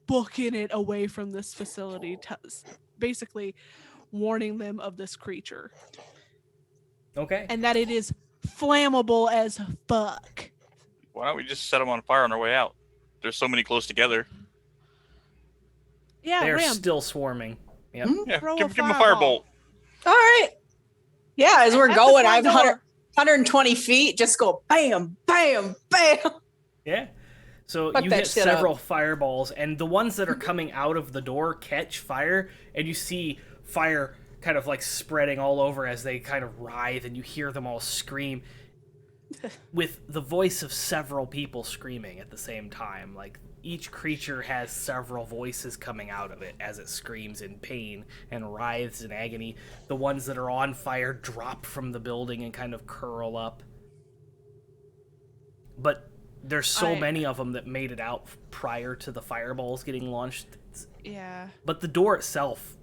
booking it away from this facility, basically warning them of this creature Okay. and that it is flammable as fuck. Why don't we just set them on fire on our way out? There's so many close together. Yeah, They're Ram. still swarming. Yep. Yeah, Throw give a them a fireball. firebolt. All right. Yeah, as we're At the going, front I'm door. 120 feet. Just go bam, bam, bam. Yeah. So Fuck you that hit shit several fireballs, and the ones that are coming out of the door catch fire, and you see fire kind of like spreading all over as they kind of writhe, and you hear them all scream with the voice of several people screaming at the same time. Like, each creature has several voices coming out of it as it screams in pain and writhes in agony. The ones that are on fire drop from the building and kind of curl up. But there's so many of them that made it out prior to the fireballs getting launched. Yeah. But the door itself,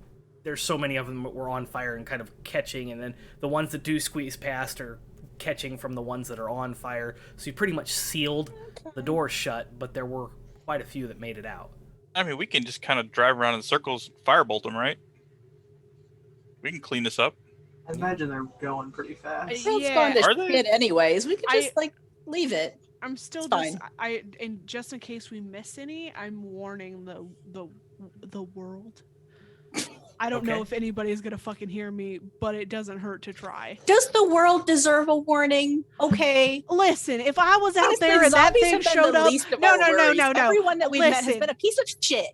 there's so many of them that were on fire and kind of catching, and then the ones that do squeeze past are catching from the ones that are on fire. So you pretty much sealed the door shut, but there were quite a few that made it out. I mean, we can just kind of drive around in circles, firebolt them, right? We can clean this up. I imagine they're going pretty fast. It's Yeah. gone to Are they? shit anyways. We could just leave it. I'm still It's just fine. and just in case we miss any, I'm warning the world. I don't know Okay. if anybody's gonna fucking hear me, but it doesn't hurt to try. Does the world deserve a warning? Okay. Listen, if I was out Honestly, there and that zombies thing have been showed the up, least of no, our no, no, worries. no, no. Everyone that we've met has Listen. been a piece of shit.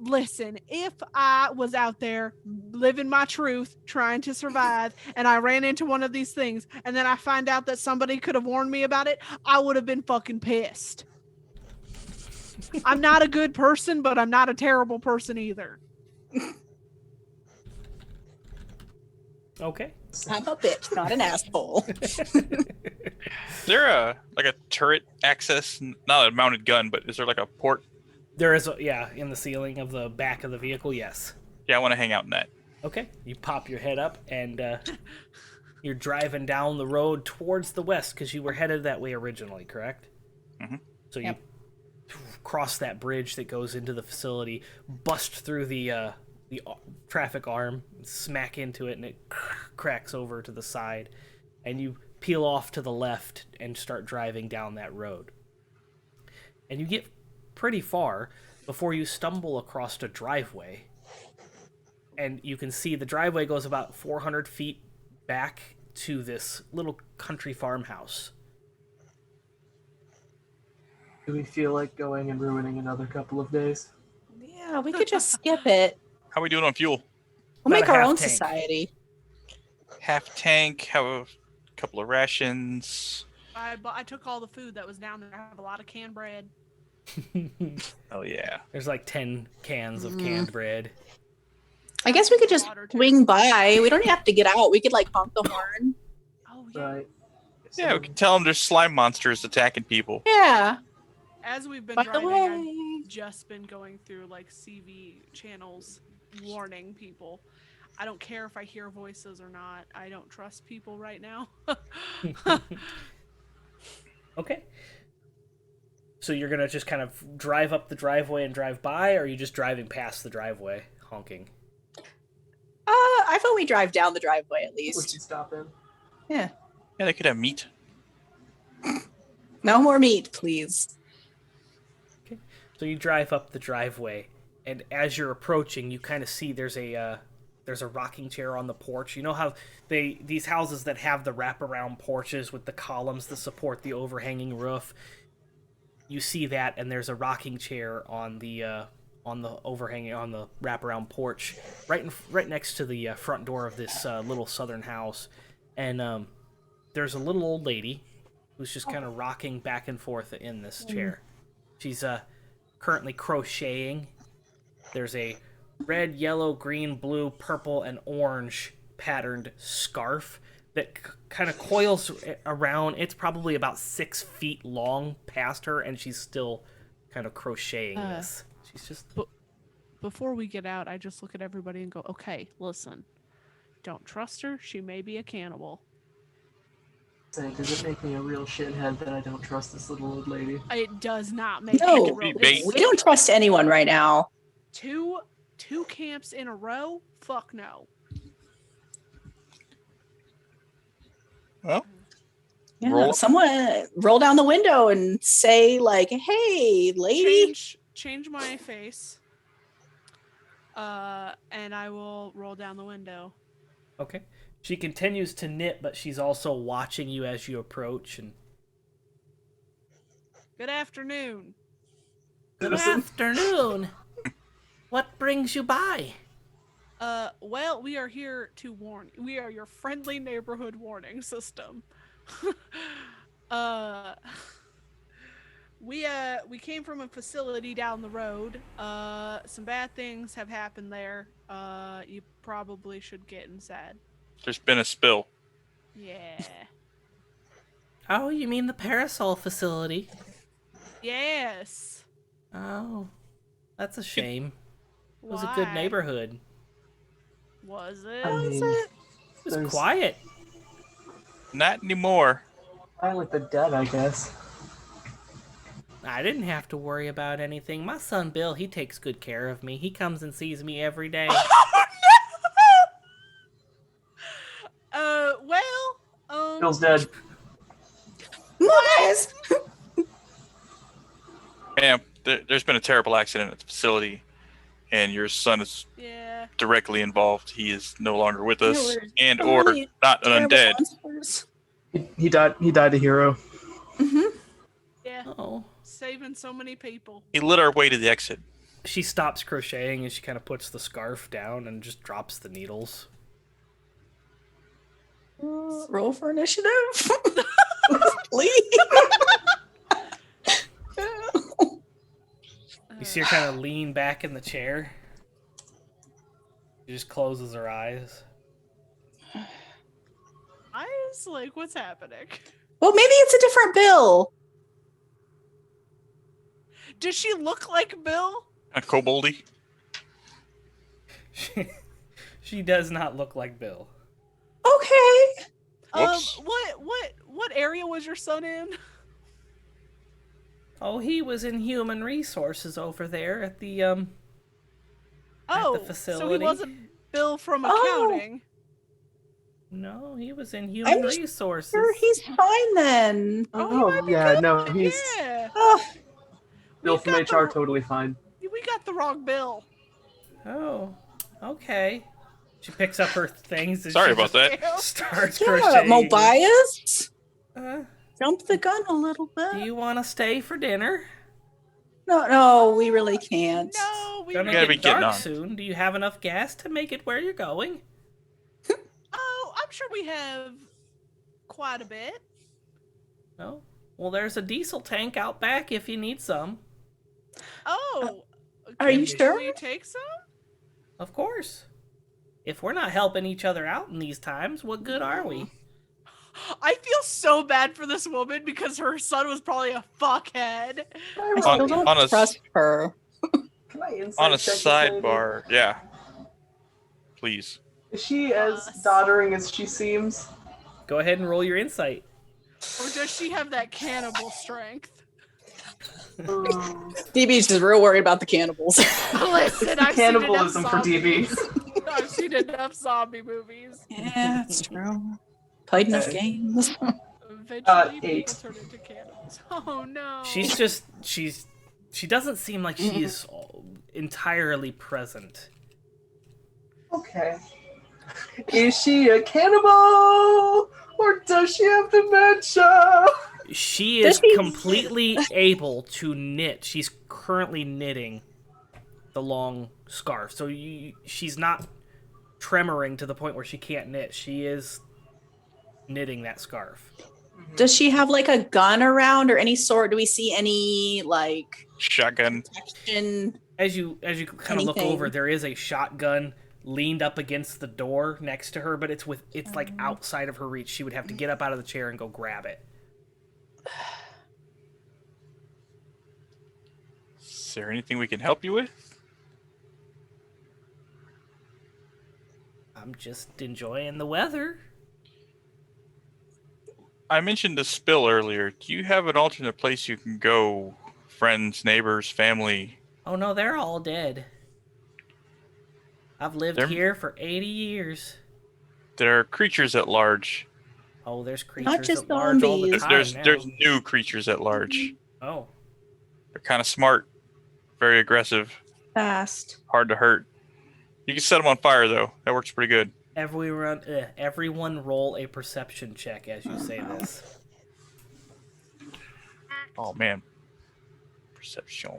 Listen, if I was out there living my truth, trying to survive, and I ran into one of these things, and then I find out that somebody could have warned me about it, I would have been fucking pissed. I'm not a good person, but I'm not a terrible person either. Okay. I'm a bitch, not an asshole. Is there a turret access? Not a mounted gun, but is there like a port? There is, in the ceiling of the back of the vehicle, yes. Yeah, I want to hang out in that. Okay, you pop your head up, and you're driving down the road towards the west, because you were headed that way originally, correct? Mm-hmm. So Yep. you cross that bridge that goes into the facility, bust through the traffic arm, smack into it, and it cracks over to the side, and you peel off to the left and start driving down that road. And you get pretty far before you stumble across a driveway, and you can see the driveway goes about 400 feet back to this little country farmhouse. Do we feel like going and ruining another couple of days? Yeah, we could just skip it. How are we doing on fuel? We'll About make a our half own tank. society. Half tank, have a couple of rations. I took all the food that was down there. I have a lot of canned bread. Oh, yeah. There's like 10 cans of canned bread. I guess we could just Water, too. swing by. We don't have to get out. We could honk the horn. Oh yeah. Right. Yeah, we can tell them there's slime monsters attacking people. Yeah. As we've been By the driving, way. I've just been going through CV channels warning people. I don't care if I hear voices or not. I don't trust people right now. Okay. So you're gonna just kind of drive up the driveway and drive by, or are you just driving past the driveway, honking? I thought we drive down the driveway at Would you least. stop in? Yeah. Yeah, they could have meat. No more meat, please. So you drive up the driveway, and as you're approaching, you kind of see there's a rocking chair on the porch. You know how these houses that have the wraparound porches with the columns that support the overhanging roof. You see that, and there's a rocking chair on the wraparound porch, right next to the front door of this little southern house, and there's a little old lady who's just kind of rocking back and forth in this chair. She's currently crocheting. There's a red, yellow, green, blue, purple, and orange patterned scarf that kind of coils around. It's probably about 6 feet long past her, and she's still kind of crocheting this. She's just... Before we get out, I just look at everybody and go, okay, listen. Don't trust her. She may be a cannibal. Say, does it make me a real shithead that I don't trust this little old lady? It does not make No. me real. Bait. We don't trust anyone right now. Two camps in a row? Fuck no. Well, Yeah, Roll. someone roll down the window and say hey, lady. Change my face. And I will roll down the window. Okay. She continues to knit, but she's also watching you as you approach. And Good afternoon. good afternoon. What brings you by? Well, we are here to warn. We are your friendly neighborhood warning system. uh, we came from a facility down the road. Some bad things have happened there. You probably should get inside. There's been a spill. Yeah. Oh, you mean the parasol facility? Yes. Oh, that's a shame. It was Why? a good neighborhood. Was it? I mean, It was there's- quiet. Not anymore. I with the dead, I guess. I didn't have to worry about anything. My son Bill, he takes good care of me. He comes and sees me every day. Bill's dead. Mobias! Ma'am, there's been a terrible accident at the facility, and your son is Yeah. directly involved. He is no longer with us, we're and so or many not an Terrible undead. monsters. He died a hero. Yeah. Oh. Saving so many people. He lit our way to the exit. She stops crocheting and she kind of puts the scarf down and just drops the needles. Roll for initiative. Please. You see her kind of lean back in the chair. She just closes her eyes. I was like, what's happening? Well, maybe it's a different Bill. Does she look like Bill? A koboldy. She does not look like Bill. Okay. Whoops. What area was your son in? Oh, he was in human resources over there at the Oh, the so he facility. wasn't Bill from Oh. accounting. No, he was in human just resources. Sure, he's fine then. Oh, yeah, no, he's Yeah, Oh, Bill We've from got HR, the- totally fine. we got the wrong Bill. Oh, okay. She picks up her things. And Sorry she about just that. Starts yeah, crocheting. Mobias. Uh, Jump the gun a little do bit. you want to stay for dinner? No, we really can't. No, we Gonna gotta get be getting dark on. soon. Do you have enough gas to make it where you're going? Oh, I'm sure we have quite a bit. No. Well, there's a diesel tank out back if you need some. Oh, Are you can sure? we take some? Of course. If we're not helping each other out in these times, what good are we? I feel so bad for this woman because her son was probably a fuckhead. I On- still don't on a- trust her. Can I insight On a check this lady? sidebar, yeah. Please. Is she as Us. doddering as she seems? Go ahead and roll your insight. Or does she have that cannibal strength? DB's just real worried about the cannibals. Listen, I've Cannibalism for seen enough DB. zombies. I've seen enough zombie movies. Yeah, that's true. Played enough Okay. games. Eventually, 8. people turn into cannibals. Oh no. She doesn't seem like she's entirely present. Okay. Is she a cannibal? Or does she have dementia? She Does is she- completely able to knit. She's currently knitting the long scarf. So she's not tremoring to the point where she can't knit. She is knitting that scarf. Does she have like a gun around or any sort? Do we see any like Shotgun. protection? As you kind of look Anything. over, there is a shotgun leaned up against the door next to her, but it's like outside of her reach. She would have to get up out of the chair and go grab it. Is there anything we can help you with? I'm just enjoying the weather. I mentioned the spill earlier. Do you have an alternate place you can go? Friends, neighbors, family? Oh no, they're all dead. I've lived They're- here for 80 years. There are creatures at large. Oh, there's creatures just at large all the zombies. time There's now. there's new creatures at large. Oh, They're kind of smart, very aggressive, Fast. hard to hurt. You can set them on fire though. That works pretty good. everyone roll a perception check as you say this. Oh man. Perception.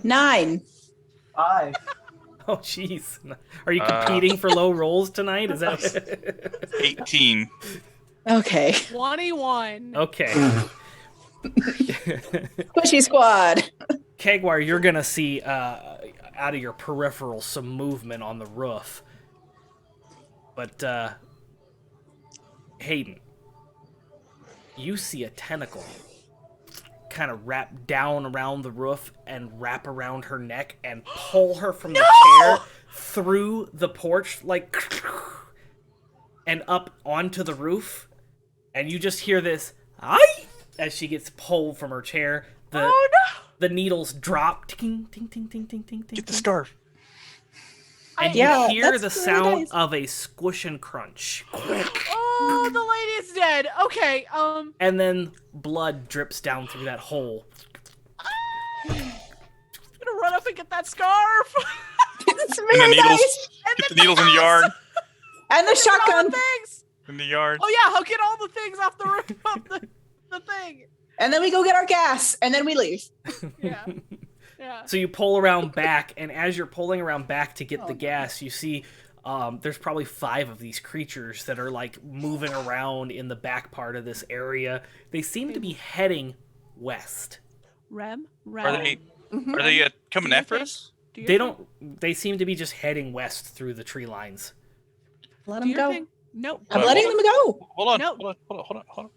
9. 5. Oh, jeez. Are you competing for low rolls tonight? Is that 18. Okay. 21. okay? Squishy squad. Kagwar, you're gonna see out of your peripheral some movement on the roof, but Hayden, you see a tentacle kind of wrap down around the roof and wrap around her neck and pull her from the chair through the porch, like, and up onto the roof. And you just hear this, "Aye!" as she gets pulled from her chair. The needles drop. Ting, ting, ting, ting, ting, ting, Get the ting. scarf. And Yeah, you hear that's the really sound nice. of a squish and crunch. Oh, the lady's dead. Okay, And then blood drips down through that hole. I'm gonna run up and get that scarf. It's And the very needles. nice. Get the needles in the yard. And the All shotgun. the things. In the yard. Oh yeah, I'll get all the things off the roof of the thing. And then we go get our gas, and then we leave. Yeah. Yeah. So you pull around back, and as you're pulling around back to get Oh, the no. gas, you see there's probably 5 of these creatures that are like moving around in the back part of this area. They seem to be heading west. Rem. Are they Mhm. are they coming Do you after think- us? Do your They thing. don't. They seem to be just heading west through the tree lines. Let Do them your go. thing. Nope. I'm letting them go. Hold on. No. Hold on.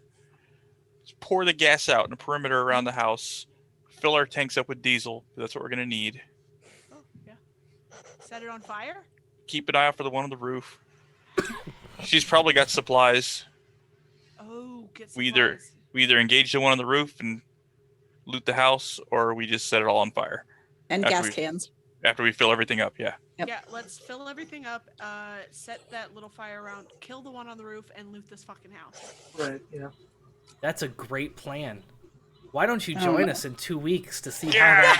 Let's pour the gas out in the perimeter around the house. Fill our tanks up with diesel. That's what we're gonna need. Oh, yeah. Set it on fire. Keep an eye out for the one on the roof. She's probably got supplies. Oh, get We either supplies. we either engage the one on the roof and loot the house, or we just set it all on fire And After gas we- cans. after we fill everything up. Yeah. Yep. Yeah, let's fill everything up, set that little fire around, kill the one on the roof, and loot this fucking house. Right, yeah. That's a great plan. Why don't you Oh, join no. us in 2 weeks to see how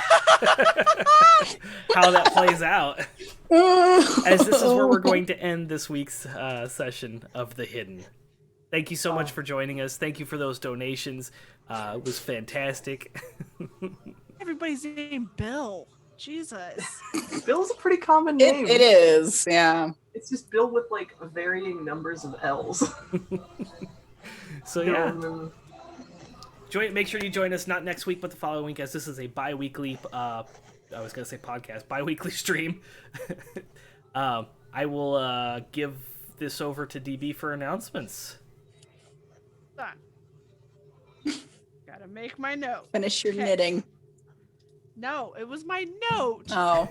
that plays out? As this is where we're going to end this week's session of The Hidden. Thank you so much for joining us. Thank you for those donations. It was fantastic. Everybody's named Bill. Jesus. Bill's a pretty common name. It is, yeah. It's just Bill with like varying numbers of L's. So yeah, make sure you join us not next week but the following week, as this is a bi-weekly I was gonna say podcast, bi-weekly stream. I will give this over to DB for announcements. Done. Gotta make my note. Finish your Okay. knitting. No, it was my note Oh.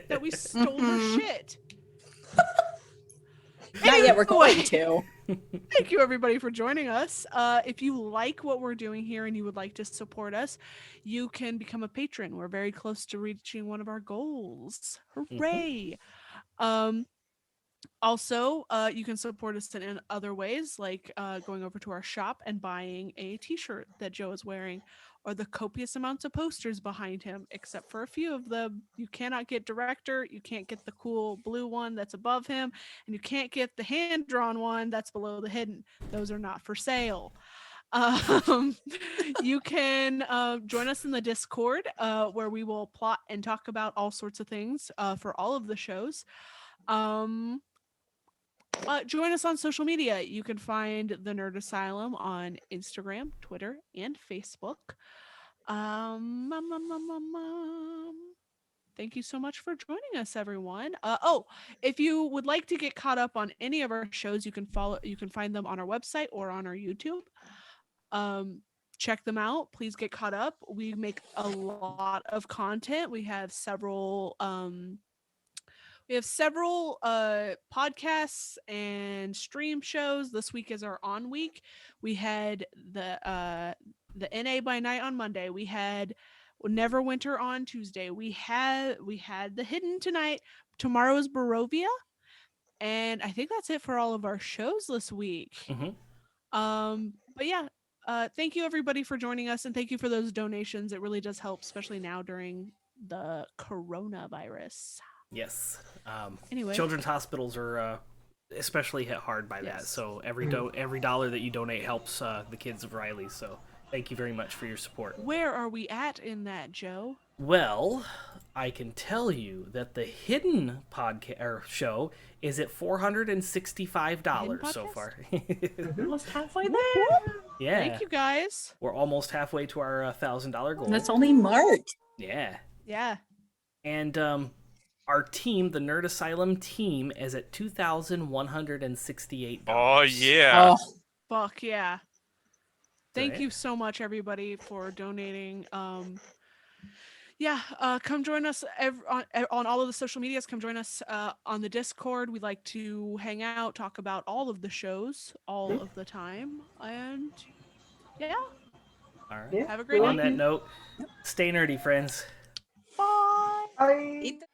that we stole her shit. Not yet, we're Anyway. going to. Thank you, everybody, for joining us. If you like what we're doing here and you would like to support us, you can become a patron. We're very close to reaching one of our goals. Hooray! Also, you can support us in other ways, like going over to our shop and buying a t-shirt that Joe is wearing, or the copious amounts of posters behind him, except for a few of them. You cannot get director, you can't get the cool blue one that's above him, and you can't get the hand-drawn one that's below the hidden. Those are not for sale. You can join us in the Discord, where we will plot and talk about all sorts of things for all of the shows. Join us on social media. You can find the Nerd Asylum on Instagram, Twitter, and Facebook. Thank you so much for joining us, everyone. If you would like to get caught up on any of our shows, you can find them on our website or on our YouTube. Check them out. Please get caught up. We make a lot of content. We have several podcasts and stream shows. This week is our on week. We had the NA by Night on Monday. We had Neverwinter on Tuesday. We had The Hidden tonight. Tomorrow is Barovia. And I think that's it for all of our shows this week. But yeah, thank you everybody for joining us, and thank you for those donations. It really does help, especially now during the coronavirus. Yes. Anyway. Children's hospitals are especially hit hard by that. Yes. So every dollar that you donate helps the kids of Riley. So thank you very much for your support. Where are we at in that, Joe? Well, I can tell you that the hidden podcast or show is at $465 so podcast? far. Almost halfway there. Yeah. Thank you guys. We're almost halfway to our $1,000 goal. That's only March. Yeah. Yeah. And our team, the Nerd Asylum team, is at $2,168. Oh yeah. Oh, Fuck yeah. Thank Right. you so much, everybody, for donating. Come join us on all of the social medias. Come join us on the Discord. We like to hang out, talk about all of the shows all of the time. And yeah, All right. Yeah. have a great On night. that note, stay nerdy, friends. Bye. Bye. eat the